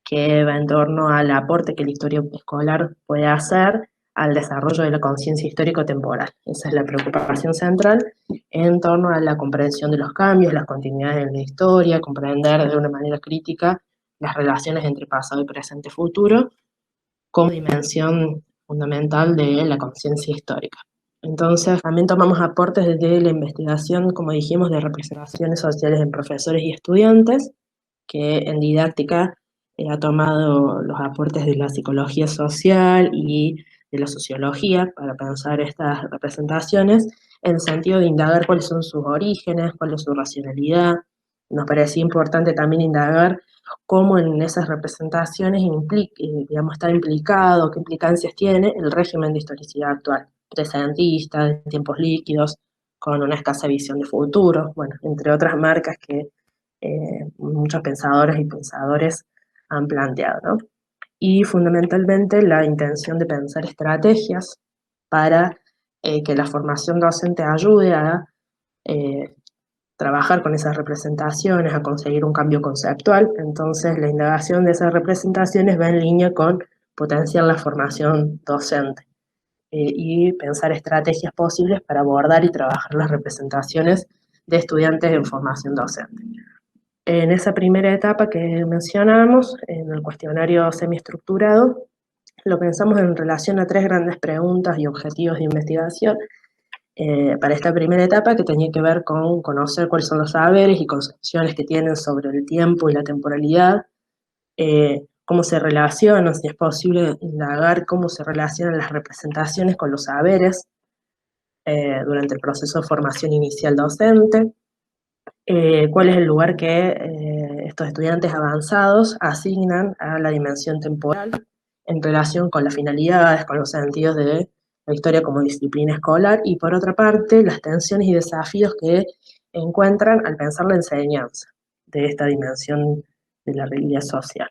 que va en torno al aporte que la historia escolar puede hacer al desarrollo de la conciencia histórico-temporal. Esa es la preocupación central en torno a la comprensión de los cambios, las continuidades en la historia, comprender de una manera crítica las relaciones entre pasado y presente futuro como dimensión fundamental de la conciencia histórica. Entonces, también tomamos aportes desde la investigación, como dijimos, de representaciones sociales en profesores y estudiantes, que en didáctica ha tomado los aportes de la psicología social y de la sociología para pensar estas representaciones en el sentido de indagar cuáles son sus orígenes, cuál es su racionalidad. Nos parecía importante también indagar cómo en esas representaciones está implicado, qué implicancias tiene el régimen de historicidad actual, presentista, de tiempos líquidos, con una escasa visión de futuro, bueno, entre otras marcas que muchos pensadores y pensadores han planteado, ¿no? Y fundamentalmente la intención de pensar estrategias para que la formación docente ayude a trabajar con esas representaciones, a conseguir un cambio conceptual. Entonces la indagación de esas representaciones va en línea con potenciar la formación docente y pensar estrategias posibles para abordar y trabajar las representaciones de estudiantes en formación docente. En esa primera etapa que mencionamos, en el cuestionario semiestructurado, lo pensamos en relación a tres grandes preguntas y objetivos de investigación, para esta primera etapa, que tenía que ver con conocer cuáles son los saberes y concepciones que tienen sobre el tiempo y la temporalidad, cómo se relacionan, si es posible indagar cómo se relacionan las representaciones con los saberes durante el proceso de formación inicial docente, cuál es el lugar que estos estudiantes avanzados asignan a la dimensión temporal en relación con las finalidades, con los sentidos de la historia como disciplina escolar, y por otra parte, las tensiones y desafíos que encuentran al pensar la enseñanza de esta dimensión de la realidad social.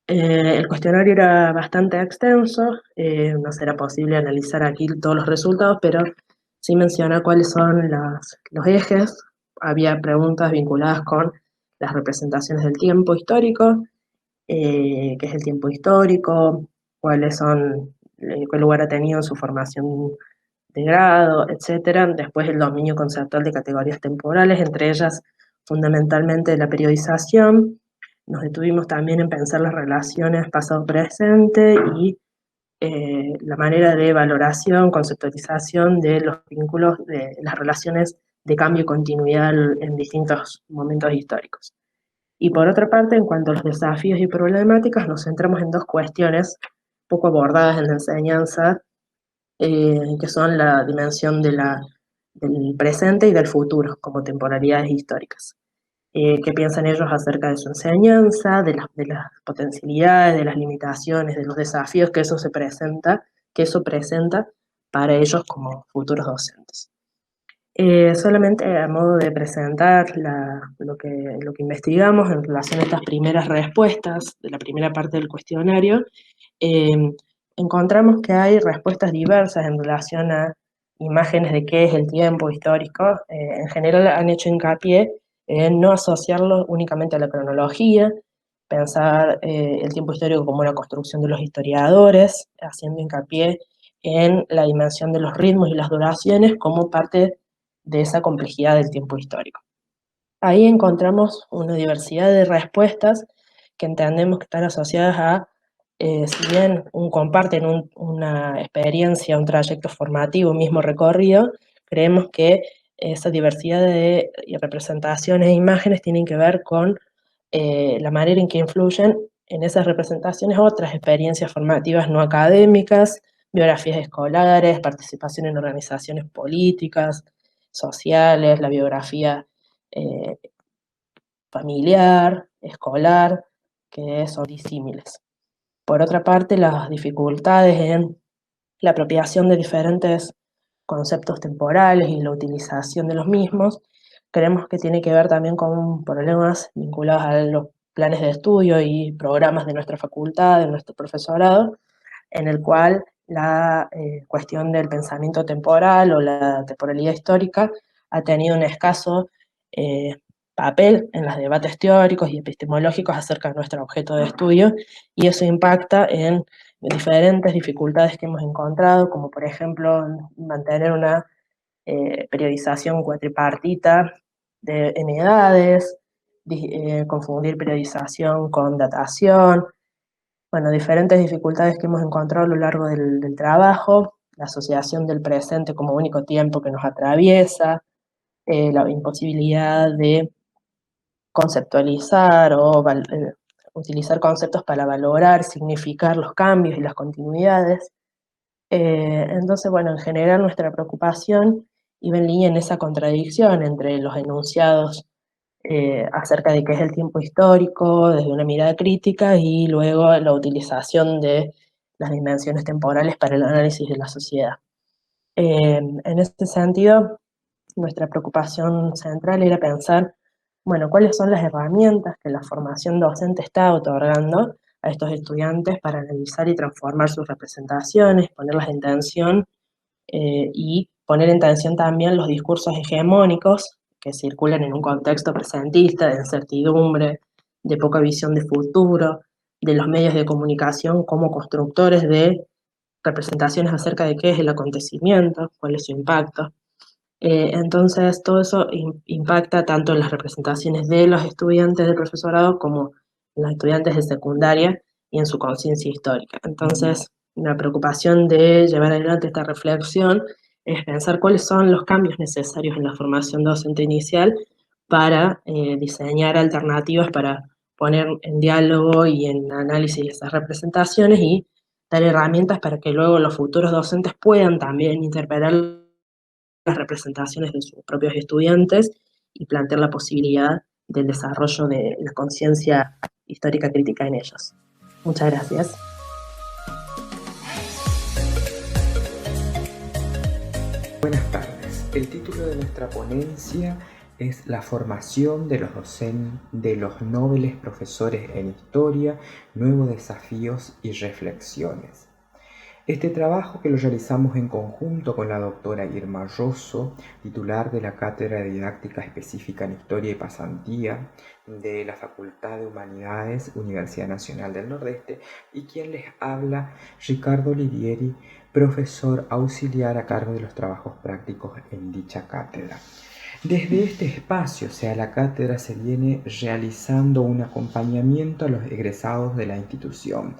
El cuestionario era bastante extenso, no será posible analizar aquí todos los resultados, pero sí menciona cuáles son los ejes. Había preguntas vinculadas con las representaciones del tiempo histórico, qué es el tiempo histórico, cuáles son, qué lugar ha tenido en su formación de grado, etcétera. Después el dominio conceptual de categorías temporales, entre ellas fundamentalmente la periodización. Nos detuvimos también en pensar las relaciones pasado-presente y la manera de valoración, conceptualización de los vínculos, de las relaciones de cambio y continuidad en distintos momentos históricos. Y por otra parte, en cuanto a los desafíos y problemáticas, nos centramos en dos cuestiones poco abordadas en la enseñanza, que son la dimensión del presente y del futuro como temporalidades históricas. ¿Qué piensan ellos acerca de su enseñanza, de las potencialidades, de las limitaciones, de los desafíos que eso presenta para ellos como futuros docentes? Solamente a modo de presentar lo que investigamos en relación a estas primeras respuestas de la primera parte del cuestionario, encontramos que hay respuestas diversas en relación a imágenes de qué es el tiempo histórico. En general han hecho hincapié en no asociarlo únicamente a la cronología, pensar el tiempo histórico como una construcción de los historiadores, haciendo hincapié en la dimensión de los ritmos y las duraciones como parte de esa complejidad del tiempo histórico. Ahí encontramos una diversidad de respuestas que entendemos que están asociadas a, si bien comparten una experiencia, un trayecto formativo, un mismo recorrido, creemos que esa diversidad de representaciones e imágenes tienen que ver con la manera en que influyen en esas representaciones otras experiencias formativas no académicas, biografías escolares, participación en organizaciones políticas, sociales, la biografía familiar, escolar, que son disímiles. Por otra parte, las dificultades en la apropiación de diferentes conceptos temporales y la utilización de los mismos, creemos que tiene que ver también con problemas vinculados a los planes de estudio y programas de nuestra facultad, de nuestro profesorado, en el cual la cuestión del pensamiento temporal o la temporalidad histórica ha tenido un escaso papel en los debates teóricos y epistemológicos acerca de nuestro objeto de estudio, y eso impacta en diferentes dificultades que hemos encontrado, como por ejemplo mantener una periodización cuatripartita en edades, confundir periodización con datación, bueno, diferentes dificultades que hemos encontrado a lo largo del trabajo, la asociación del presente como único tiempo que nos atraviesa, la imposibilidad de conceptualizar o utilizar conceptos para valorar, significar los cambios y las continuidades. Entonces, bueno, en general nuestra preocupación iba en línea en esa contradicción entre los enunciados acerca de qué es el tiempo histórico desde una mirada crítica y luego la utilización de las dimensiones temporales para el análisis de la sociedad. En este sentido, nuestra preocupación central era pensar, bueno, cuáles son las herramientas que la formación docente está otorgando a estos estudiantes para analizar y transformar sus representaciones, ponerlas en tensión y poner en tensión también los discursos hegemónicos que circulan en un contexto presentista de incertidumbre, de poca visión de futuro, de los medios de comunicación como constructores de representaciones acerca de qué es el acontecimiento, cuál es su impacto. Entonces, todo eso impacta tanto en las representaciones de los estudiantes del profesorado como en los estudiantes de secundaria y en su conciencia histórica. Entonces, la preocupación de llevar adelante esta reflexión es pensar cuáles son los cambios necesarios en la formación docente inicial para diseñar alternativas para poner en diálogo y en análisis esas representaciones y dar herramientas para que luego los futuros docentes puedan también interpretar las representaciones de sus propios estudiantes y plantear la posibilidad del desarrollo de la conciencia histórica crítica en ellos. Muchas gracias. Buenas tardes. El título de nuestra ponencia es La formación de los nobles profesores en historia, nuevos desafíos y reflexiones. Este trabajo, que lo realizamos en conjunto con la doctora Irma Rosso, titular de la Cátedra de Didáctica Específica en Historia y Pasantía de la Facultad de Humanidades, Universidad Nacional del Nordeste, y quien les habla, Ricardo Olivieri, profesor auxiliar a cargo de los trabajos prácticos en dicha cátedra. Desde este espacio, o sea, la cátedra, se viene realizando un acompañamiento a los egresados de la institución,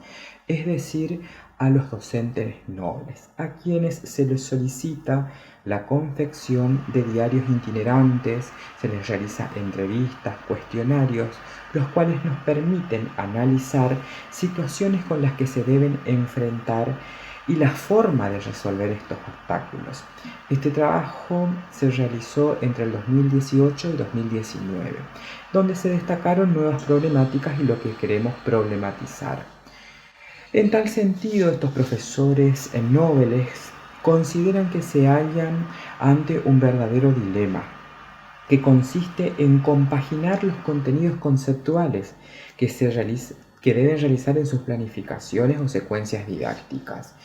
es decir, a los docentes nobles, a quienes se les solicita la confección de diarios itinerantes, se les realiza entrevistas, cuestionarios, los cuales nos permiten analizar situaciones con las que se deben enfrentar y la forma de resolver estos obstáculos. Este trabajo se realizó entre el 2018 y 2019, donde se destacaron nuevas problemáticas y lo que queremos problematizar. En tal sentido, estos profesores nobles consideran que se hallan ante un verdadero dilema, que consiste en compaginar los contenidos conceptuales que deben realizar en sus planificaciones o secuencias didácticas,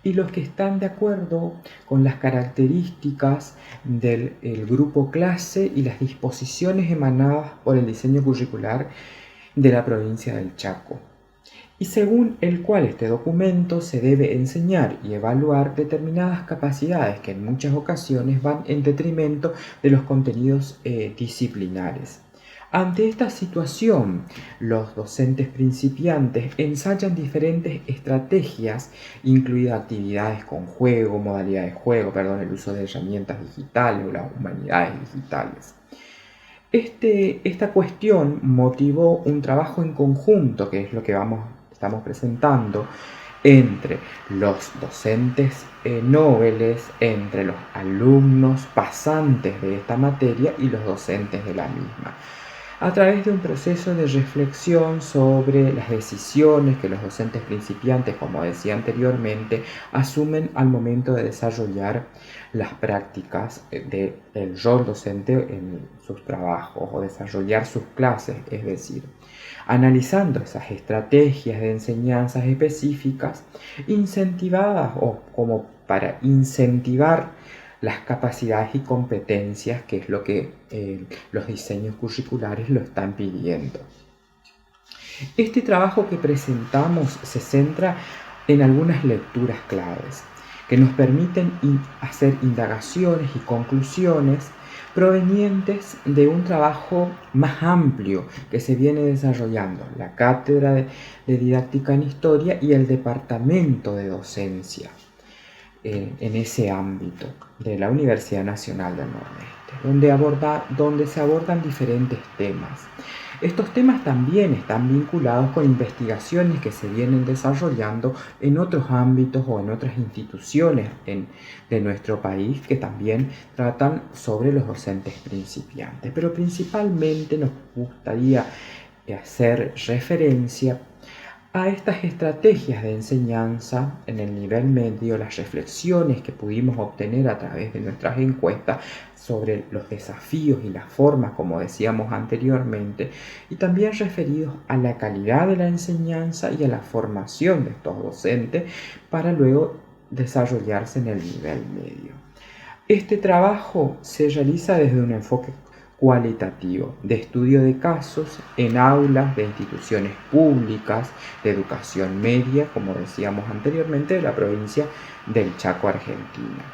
y los que están de acuerdo con las características del grupo clase y las disposiciones emanadas por el diseño curricular de la provincia del Chaco, y según el cual este documento se debe enseñar y evaluar determinadas capacidades que en muchas ocasiones van en detrimento de los contenidos disciplinares. Ante esta situación, los docentes principiantes ensayan diferentes estrategias, incluidas actividades con juego, modalidades de juego, el uso de herramientas digitales o las humanidades digitales. Esta cuestión motivó un trabajo en conjunto, que es lo que estamos presentando, entre los docentes nobles, entre los alumnos pasantes de esta materia y los docentes de la misma, a través de un proceso de reflexión sobre las decisiones que los docentes principiantes, como decía anteriormente, asumen al momento de desarrollar las prácticas del rol docente en sus trabajos o desarrollar sus clases, es decir, analizando esas estrategias de enseñanzas específicas incentivadas o como para incentivar las capacidades y competencias, que es lo que los diseños curriculares lo están pidiendo. Este trabajo que presentamos se centra en algunas lecturas claves que nos permiten hacer indagaciones y conclusiones provenientes de un trabajo más amplio que se viene desarrollando la Cátedra de Didáctica en Historia y el Departamento de Docencia en ese ámbito de la Universidad Nacional del Nordeste, donde se abordan diferentes temas. Estos temas también están vinculados con investigaciones que se vienen desarrollando en otros ámbitos o en otras instituciones de nuestro país, que también tratan sobre los docentes principiantes. Pero principalmente nos gustaría hacer referencia a estas estrategias de enseñanza en el nivel medio, las reflexiones que pudimos obtener a través de nuestras encuestas sobre los desafíos y las formas, como decíamos anteriormente, y también referidos a la calidad de la enseñanza y a la formación de estos docentes para luego desarrollarse en el nivel medio. Este trabajo se realiza desde un enfoque cualitativo, de estudio de casos en aulas de instituciones públicas de educación media, como decíamos anteriormente, de la provincia del Chaco, Argentina.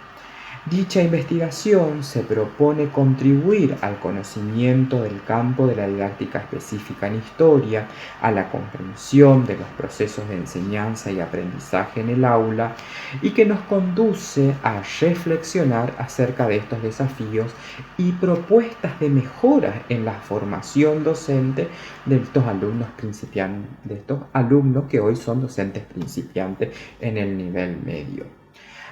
Dicha investigación se propone contribuir al conocimiento del campo de la didáctica específica en historia, a la comprensión de los procesos de enseñanza y aprendizaje en el aula y que nos conduce a reflexionar acerca de estos desafíos y propuestas de mejoras en la formación docente de estos alumnos que hoy son docentes principiantes en el nivel medio.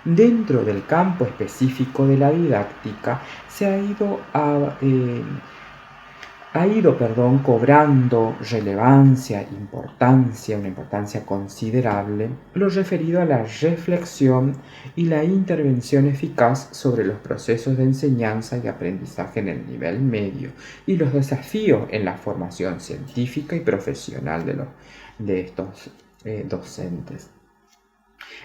Dentro del campo específico de la didáctica se ha ido cobrando relevancia, una importancia considerable, lo referido a la reflexión y la intervención eficaz sobre los procesos de enseñanza y aprendizaje en el nivel medio y los desafíos en la formación científica y profesional de estos docentes.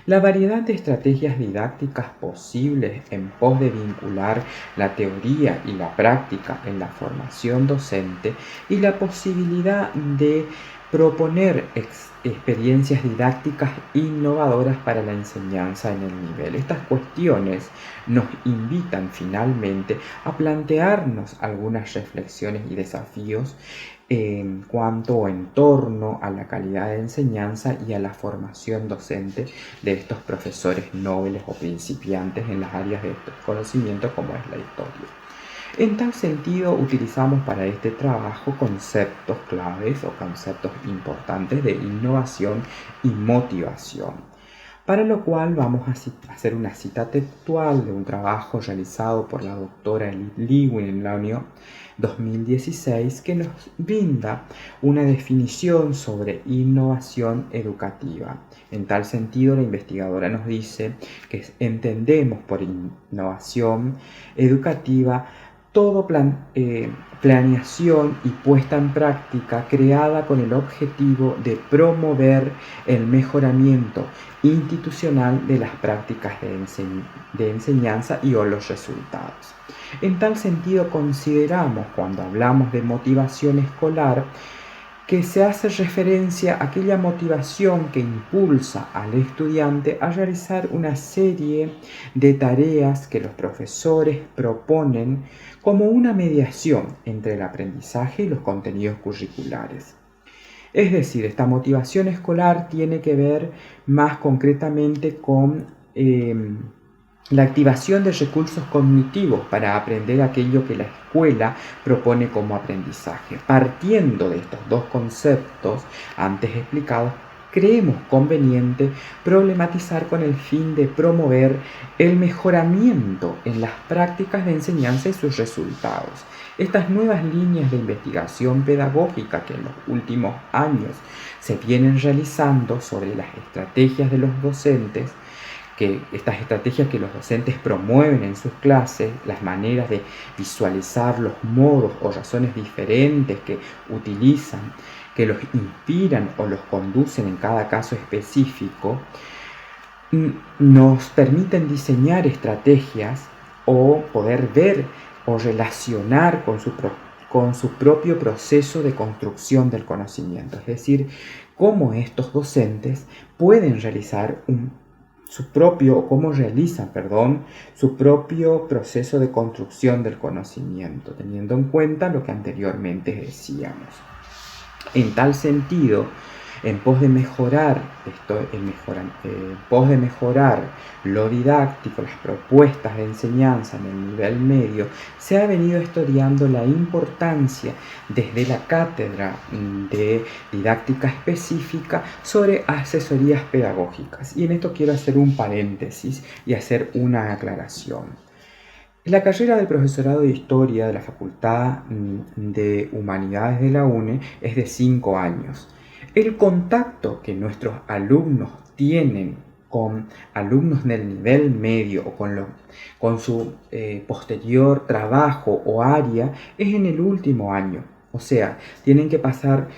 La variedad de estrategias didácticas posibles en pos de vincular la teoría y la práctica en la formación docente y la posibilidad de proponer experiencias didácticas innovadoras para la enseñanza en el nivel. Estas cuestiones nos invitan finalmente a plantearnos algunas reflexiones y desafíos en cuanto o en torno a la calidad de enseñanza y a la formación docente de estos profesores nobles o principiantes en las áreas de conocimiento como es la historia. En tal sentido, utilizamos para este trabajo conceptos claves o conceptos importantes de innovación y motivación, para lo cual vamos a hacer una cita textual de un trabajo realizado por la doctora Elif Lewin en el año 2016 que nos brinda una definición sobre innovación educativa. En tal sentido, la investigadora nos dice que entendemos por innovación educativa todo planeación y puesta en práctica creada con el objetivo de promover el mejoramiento institucional de las prácticas de enseñanza y o los resultados. En tal sentido, consideramos, cuando hablamos de motivación escolar, que se hace referencia a aquella motivación que impulsa al estudiante a realizar una serie de tareas que los profesores proponen como una mediación entre el aprendizaje y los contenidos curriculares. Es decir, esta motivación escolar tiene que ver más concretamente con la activación de recursos cognitivos para aprender aquello que la escuela propone como aprendizaje. Partiendo de estos dos conceptos antes explicados, creemos conveniente problematizar con el fin de promover el mejoramiento en las prácticas de enseñanza y sus resultados. Estas nuevas líneas de investigación pedagógica que en los últimos años se vienen realizando sobre las estrategias de los docentes, estas estrategias que los docentes promueven en sus clases, las maneras de visualizar los modos o razones diferentes que utilizan, que los inspiran o los conducen en cada caso específico, nos permiten diseñar estrategias o poder ver o relacionar con su propio proceso de construcción del conocimiento. Es decir, cómo estos docentes pueden realizar su propio proceso de construcción del conocimiento, teniendo en cuenta lo que anteriormente decíamos. En tal sentido, en pos de mejorar lo didáctico, las propuestas de enseñanza en el nivel medio, se ha venido estudiando la importancia desde la cátedra de didáctica específica sobre asesorías pedagógicas. Y en esto quiero hacer un paréntesis y hacer una aclaración. La carrera del profesorado de Historia de la Facultad de Humanidades de la UNE es de 5 años. El contacto que nuestros alumnos tienen con alumnos del nivel medio o con su posterior trabajo o área es en el último año. O sea, tienen que pasar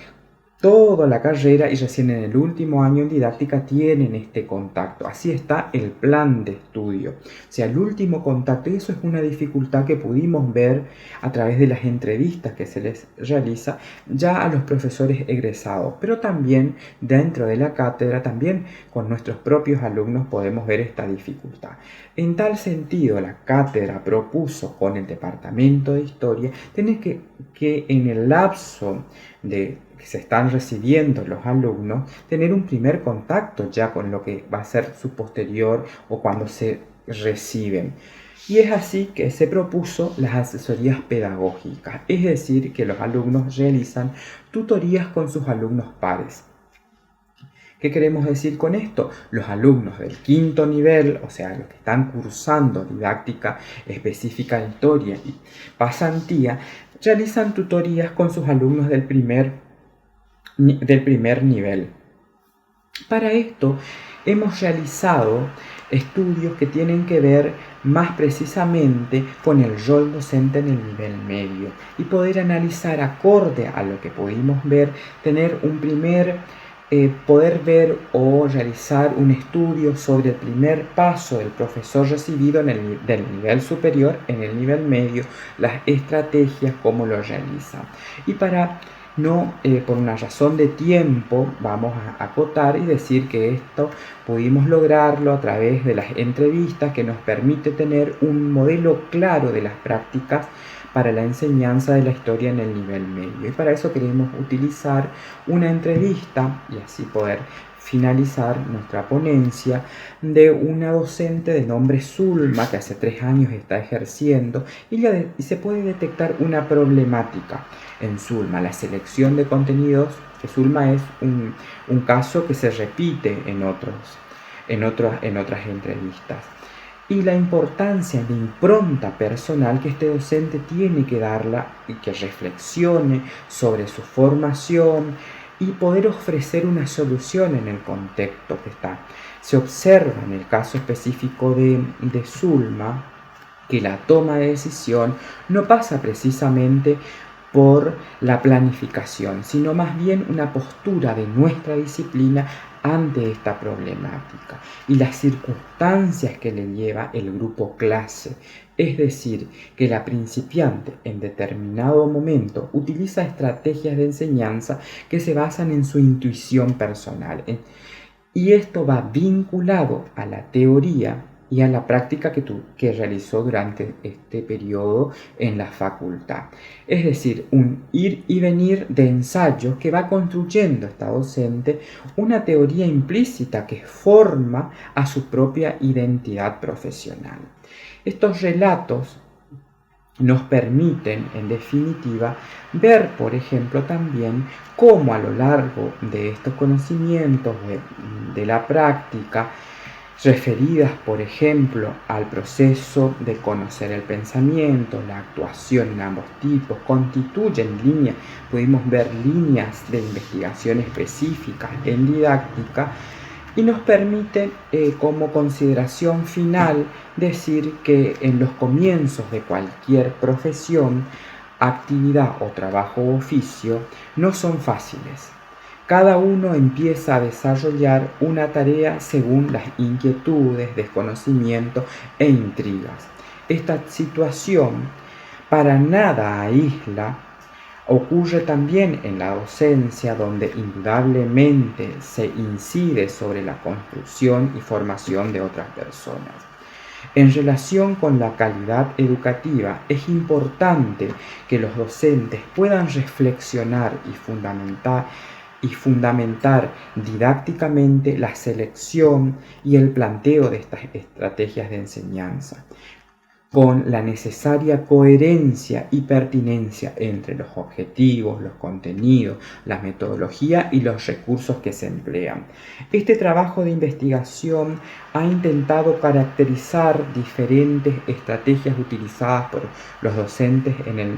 toda la carrera y recién en el último año en didáctica tienen este contacto. Así está el plan de estudio. O sea, el último contacto, y eso es una dificultad que pudimos ver a través de las entrevistas que se les realiza ya a los profesores egresados, pero también dentro de la cátedra, también con nuestros propios alumnos podemos ver esta dificultad. En tal sentido, la cátedra propuso con el Departamento de Historia tener que en el lapso de que se están recibiendo los alumnos, tener un primer contacto ya con lo que va a ser su posterior o cuando se reciben. Y es así que se propuso las asesorías pedagógicas, es decir, que los alumnos realizan tutorías con sus alumnos pares. ¿Qué queremos decir con esto? Los alumnos del quinto nivel, o sea, los que están cursando didáctica específica de historia y pasantía, realizan tutorías con sus alumnos del primer nivel. Para esto hemos realizado estudios que tienen que ver más precisamente con el rol docente en el nivel medio y poder analizar acorde a lo que pudimos ver, tener un poder ver o realizar un estudio sobre el primer paso del profesor recibido del nivel superior en el nivel medio, las estrategias, cómo lo realiza. Y para por una razón de tiempo, vamos a acotar y decir que esto pudimos lograrlo a través de las entrevistas que nos permite tener un modelo claro de las prácticas para la enseñanza de la historia en el nivel medio. Y para eso queremos utilizar una entrevista y así poder finalizar nuestra ponencia de una docente de nombre Zulma que hace 3 años está ejerciendo y se puede detectar una problemática en Zulma, la selección de contenidos, que Zulma es un caso que se repite en otras entrevistas. Y la importancia de impronta personal que este docente tiene que darla y que reflexione sobre su formación y poder ofrecer una solución en el contexto que está. Se observa en el caso específico de Zulma que la toma de decisión no pasa precisamente por la planificación, sino más bien una postura de nuestra disciplina ante esta problemática y las circunstancias que le lleva el grupo clase. Es decir, que la principiante en determinado momento utiliza estrategias de enseñanza que se basan en su intuición personal. Y esto va vinculado a la teoría y a la práctica que realizó durante este periodo en la facultad. Es decir, un ir y venir de ensayos que va construyendo esta docente una teoría implícita que forma a su propia identidad profesional. Estos relatos nos permiten, en definitiva, ver, por ejemplo, también cómo a lo largo de estos conocimientos de la práctica, referidas, por ejemplo, al proceso de conocer el pensamiento, la actuación en ambos tipos, constituyen líneas, pudimos ver líneas de investigación específicas en didáctica y nos permite, como consideración final, decir que en los comienzos de cualquier profesión, actividad o trabajo o oficio no son fáciles. Cada uno empieza a desarrollar una tarea según las inquietudes, desconocimientos e intrigas. Esta situación para nada aísla, ocurre también en la docencia, donde indudablemente se incide sobre la construcción y formación de otras personas. En relación con la calidad educativa, es importante que los docentes puedan reflexionar y fundamentar didácticamente la selección y el planteo de estas estrategias de enseñanza, con la necesaria coherencia y pertinencia entre los objetivos, los contenidos, la metodología y los recursos que se emplean. Este trabajo de investigación ha intentado caracterizar diferentes estrategias utilizadas por los docentes en el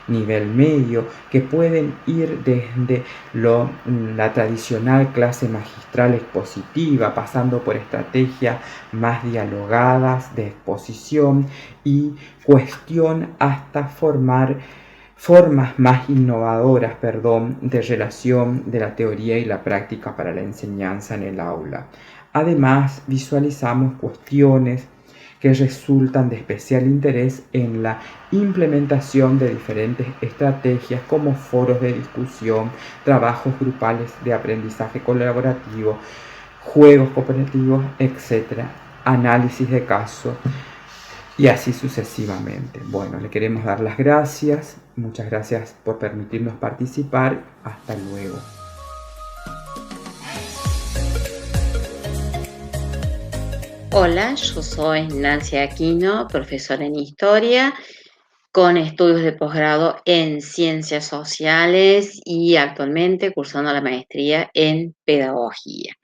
nivel medio, que pueden ir desde la tradicional clase magistral expositiva, pasando por estrategias más dialogadas de exposición y cuestión, hasta formar formas más innovadoras, de relación de la teoría y la práctica para la enseñanza en el aula. Además, visualizamos cuestiones que resultan de especial interés en la implementación de diferentes estrategias como foros de discusión, trabajos grupales de aprendizaje colaborativo, juegos cooperativos, etc., análisis de caso y así sucesivamente. Bueno, le queremos dar las gracias. Muchas gracias por permitirnos participar. Hasta luego. Hola, yo soy Nancy Aquino, profesora en Historia, con estudios de posgrado en Ciencias Sociales y actualmente cursando la maestría en Pedagogía.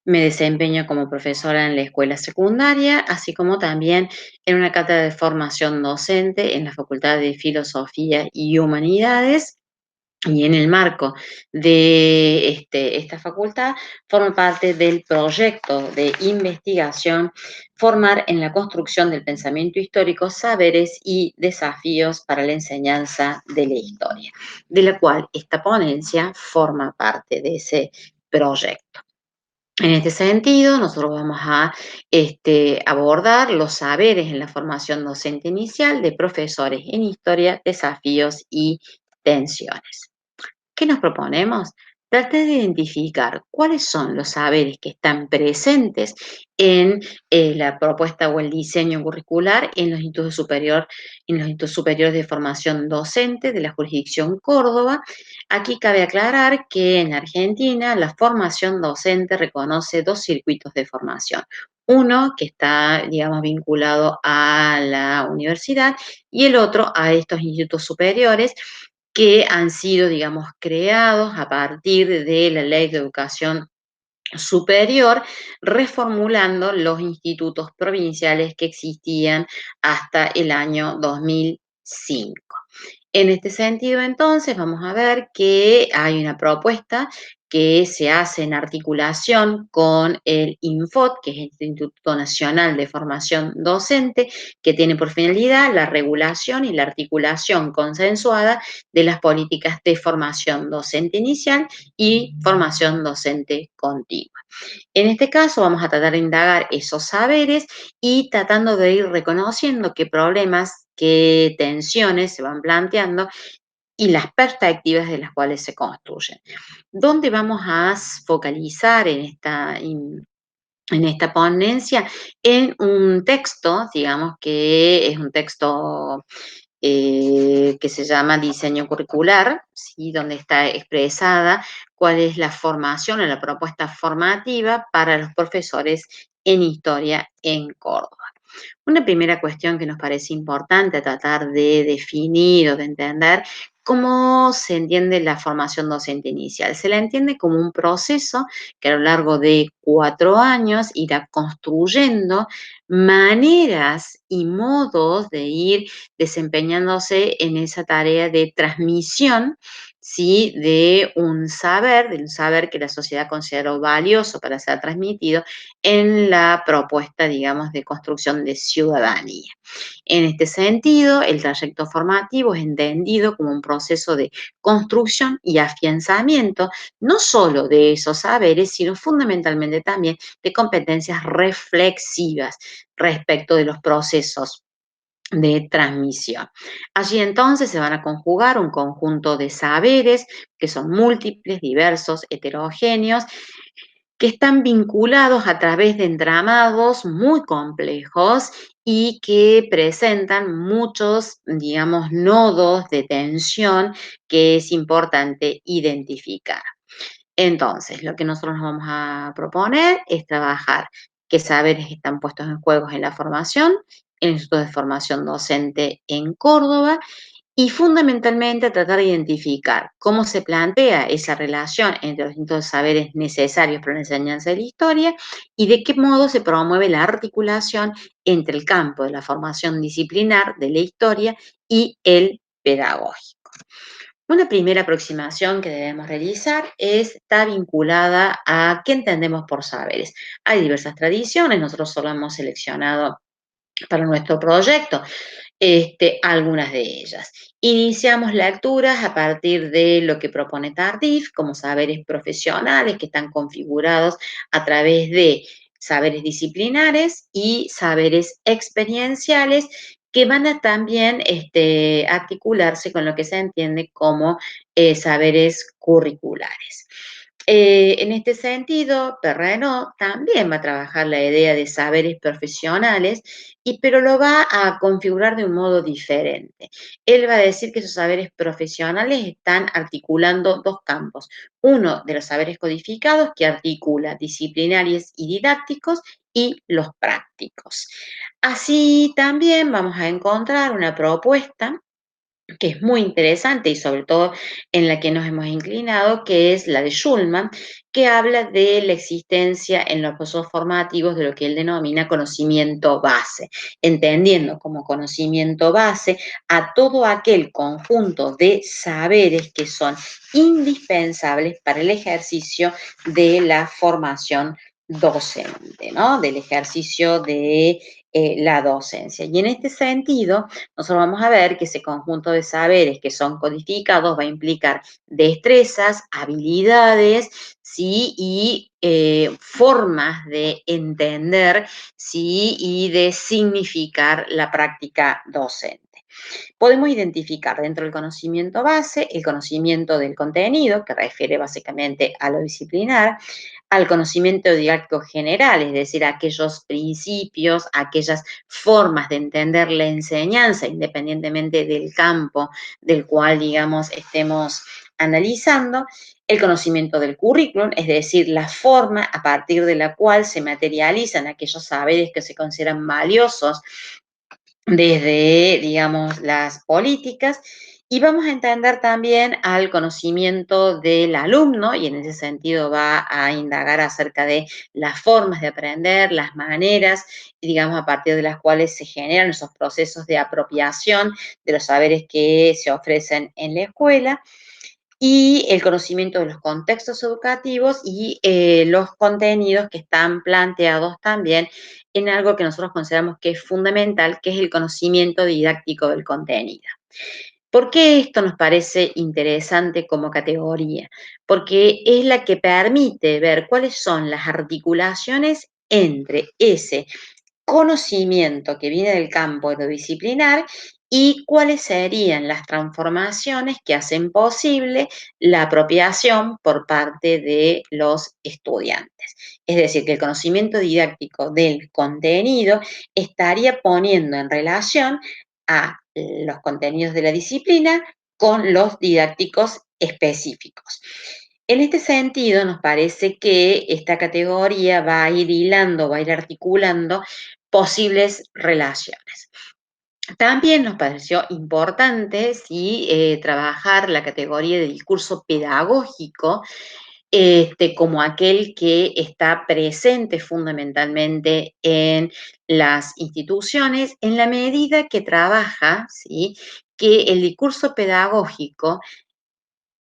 Me desempeño como profesora en la escuela secundaria, así como también en una cátedra de formación docente en la Facultad de Filosofía y Humanidades. Y en el marco de esta facultad, forma parte del proyecto de investigación Formar en la construcción del pensamiento histórico, saberes y desafíos para la enseñanza de la historia, de la cual esta ponencia forma parte de ese proyecto. En este sentido, nosotros vamos a abordar los saberes en la formación docente inicial de profesores en historia, desafíos y tensiones. ¿Qué nos proponemos? Tratar de identificar cuáles son los saberes que están presentes en la propuesta o el diseño curricular en los institutos superiores de formación docente de la jurisdicción Córdoba. Aquí cabe aclarar que en Argentina la formación docente reconoce dos circuitos de formación. Uno que está, digamos, vinculado a la universidad y el otro a estos institutos superiores que han sido, digamos, creados a partir de la Ley de Educación Superior, reformulando los institutos provinciales que existían hasta el año 2005. En este sentido, entonces, vamos a ver que hay una propuesta que se hace en articulación con el INFOT, que es el Instituto Nacional de Formación Docente, que tiene por finalidad la regulación y la articulación consensuada de las políticas de formación docente inicial y formación docente continua. En este caso vamos a tratar de indagar esos saberes y tratando de ir reconociendo qué problemas, qué tensiones se van planteando y las perspectivas de las cuales se construyen. ¿Dónde vamos a focalizar en esta ponencia? En un texto, digamos que es un texto que se llama diseño curricular, ¿sí? Donde está expresada cuál es la formación o la propuesta formativa para los profesores en historia en Córdoba. Una primera cuestión que nos parece importante tratar de definir o de entender, ¿cómo se entiende la formación docente inicial? Se la entiende como un proceso que a lo largo de 4 años irá construyendo maneras y modos de ir desempeñándose en esa tarea de transmisión, ¿sí? De un saber que la sociedad consideró valioso para ser transmitido en la propuesta, digamos, de construcción de ciudadanía. En este sentido, el trayecto formativo es entendido como un proceso de construcción y afianzamiento, no solo de esos saberes, sino fundamentalmente también de competencias reflexivas respecto de los procesos de transmisión. Allí entonces se van a conjugar un conjunto de saberes que son múltiples, diversos, heterogéneos, que están vinculados a través de entramados muy complejos y que presentan muchos, digamos, nodos de tensión que es importante identificar. Entonces, lo que nosotros nos vamos a proponer es trabajar qué saberes están puestos en juego en la formación, en el Instituto de Formación Docente en Córdoba, y fundamentalmente tratar de identificar cómo se plantea esa relación entre los distintos saberes necesarios para la enseñanza de la historia y de qué modo se promueve la articulación entre el campo de la formación disciplinar de la historia y el pedagógico. Una primera aproximación que debemos realizar está vinculada a qué entendemos por saberes. Hay diversas tradiciones, nosotros solo hemos seleccionado para nuestro proyecto algunas de ellas. Iniciamos lecturas a partir de lo que propone Tardif como saberes profesionales que están configurados a través de saberes disciplinares y saberes experienciales que van a también articularse con lo que se entiende como saberes curriculares. En este sentido, Perrenot también va a trabajar la idea de saberes profesionales, pero lo va a configurar de un modo diferente. Él va a decir que esos saberes profesionales están articulando dos campos. Uno de los saberes codificados, que articula disciplinarios y didácticos, y los prácticos. Así también vamos a encontrar una propuesta que es muy interesante y sobre todo en la que nos hemos inclinado, que es la de Schulman, que habla de la existencia en los procesos formativos de lo que él denomina conocimiento base, entendiendo como conocimiento base a todo aquel conjunto de saberes que son indispensables para el ejercicio de la formación docente, ¿no? Del ejercicio de la docencia. Y en este sentido, nosotros vamos a ver que ese conjunto de saberes que son codificados va a implicar destrezas, habilidades, ¿sí? Y formas de entender, ¿sí? Y de significar la práctica docente. Podemos identificar dentro del conocimiento base el conocimiento del contenido, que refiere básicamente a lo disciplinar, al conocimiento didáctico general, es decir, aquellos principios, aquellas formas de entender la enseñanza, independientemente del campo del cual, digamos, estemos analizando, el conocimiento del currículum, es decir, la forma a partir de la cual se materializan aquellos saberes que se consideran valiosos desde, digamos, las políticas, y vamos a entender también al conocimiento del alumno, y en ese sentido va a indagar acerca de las formas de aprender, las maneras, digamos, a partir de las cuales se generan esos procesos de apropiación de los saberes que se ofrecen en la escuela, y el conocimiento de los contextos educativos y los contenidos que están planteados también en algo que nosotros consideramos que es fundamental, que es el conocimiento didáctico del contenido. ¿Por qué esto nos parece interesante como categoría? Porque es la que permite ver cuáles son las articulaciones entre ese conocimiento que viene del campo de lo disciplinar y cuáles serían las transformaciones que hacen posible la apropiación por parte de los estudiantes. Es decir, que el conocimiento didáctico del contenido estaría poniendo en relación a los contenidos de la disciplina con los didácticos específicos. En este sentido, nos parece que esta categoría va a ir hilando, va a ir articulando posibles relaciones. También nos pareció importante trabajar la categoría de discurso pedagógico como aquel que está presente fundamentalmente en las instituciones en la medida que trabaja, ¿sí? Que el discurso pedagógico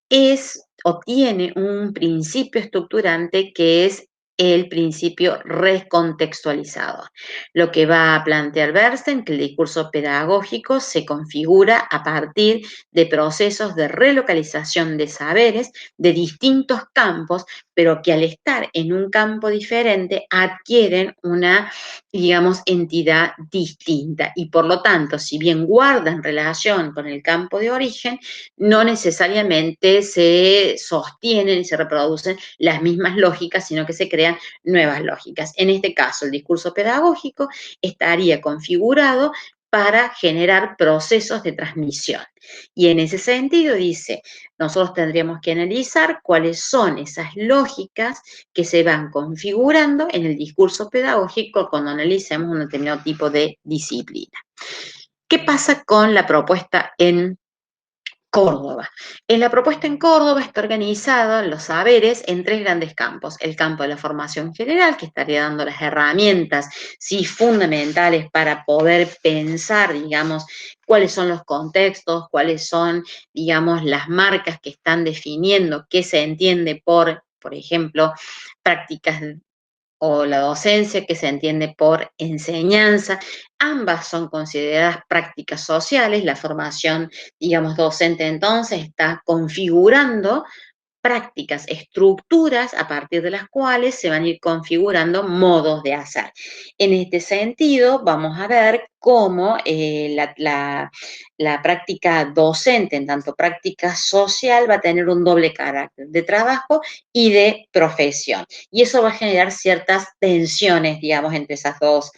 es o tiene un principio estructurante que es el principio recontextualizador. Lo que va a plantear Bernstein, que el discurso pedagógico se configura a partir de procesos de relocalización de saberes de distintos campos, pero que al estar en un campo diferente adquieren una, digamos, entidad distinta y por lo tanto, si bien guardan relación con el campo de origen, no necesariamente se sostienen y se reproducen las mismas lógicas, sino que se crean nuevas lógicas. En este caso, el discurso pedagógico estaría configurado para generar procesos de transmisión. Y en ese sentido dice, nosotros tendríamos que analizar cuáles son esas lógicas que se van configurando en el discurso pedagógico cuando analicemos un determinado tipo de disciplina. ¿Qué pasa con la propuesta en Córdoba? En la propuesta en Córdoba está organizada los saberes en tres grandes campos. El campo de la formación general, que estaría dando las herramientas, sí, fundamentales para poder pensar, digamos, cuáles son los contextos, cuáles son, digamos, las marcas que están definiendo qué se entiende por ejemplo, prácticas o la docencia, que se entiende por enseñanza. Ambas son consideradas prácticas sociales. La formación, digamos, docente entonces está configurando prácticas, estructuras a partir de las cuales se van a ir configurando modos de hacer. En este sentido, vamos a ver cómo la práctica docente, en tanto práctica social, va a tener un doble carácter de trabajo y de profesión. Y eso va a generar ciertas tensiones, digamos, entre esas dos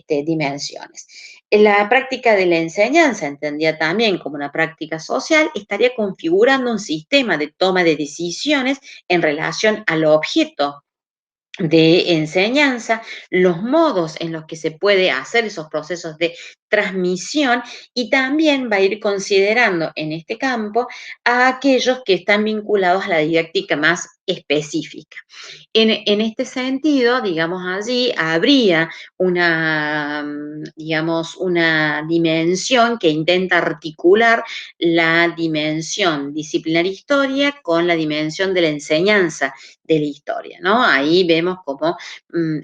dimensiones. La práctica de la enseñanza, entendida también como una práctica social, estaría configurando un sistema de toma de decisiones en relación al objeto de enseñanza, los modos en los que se puede hacer esos procesos de transmisión, y también va a ir considerando en este campo a aquellos que están vinculados a la didáctica más específica. En este sentido, digamos, allí habría digamos, una dimensión que intenta articular la dimensión disciplinar historia con la dimensión de la enseñanza de la historia, ¿no? Ahí vemos cómo,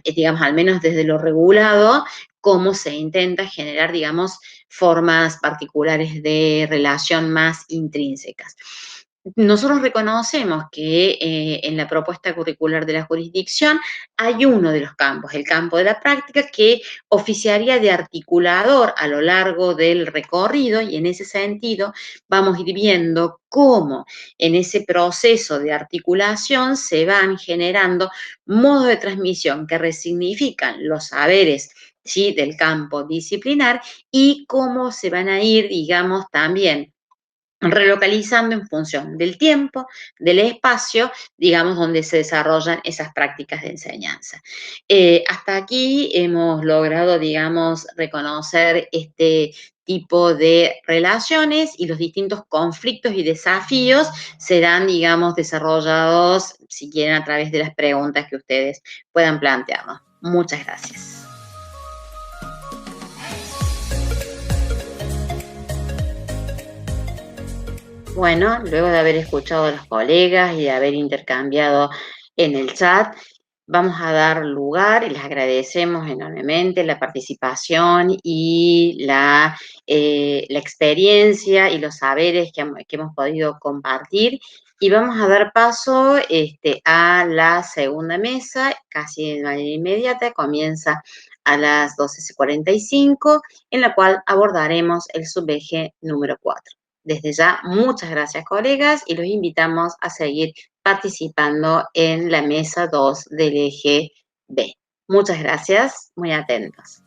digamos, al menos desde lo regulado, cómo se intenta generar, digamos, formas particulares de relación más intrínsecas. Nosotros reconocemos que en la propuesta curricular de la jurisdicción hay uno de los campos, el campo de la práctica, que oficiaría de articulador a lo largo del recorrido, y en ese sentido vamos a ir viendo cómo en ese proceso de articulación se van generando modos de transmisión que resignifican los saberes, ¿sí?, del campo disciplinar, y cómo se van a ir, digamos, también relocalizando en función del tiempo, del espacio, digamos, donde se desarrollan esas prácticas de enseñanza. Hasta aquí hemos logrado, digamos, reconocer este tipo de relaciones, y los distintos conflictos y desafíos serán, digamos, desarrollados, si quieren, a través de las preguntas que ustedes puedan plantearnos. Muchas gracias. Bueno, luego de haber escuchado a los colegas y de haber intercambiado en el chat, vamos a dar lugar, y les agradecemos enormemente la participación y la experiencia y los saberes que hemos podido compartir, y vamos a dar paso a la segunda mesa, casi de manera inmediata. Comienza a las 12:45, en la cual abordaremos el subeje número 4. Desde ya, muchas gracias, colegas, y los invitamos a seguir participando en la mesa 2 del eje B. Muchas gracias, muy atentos.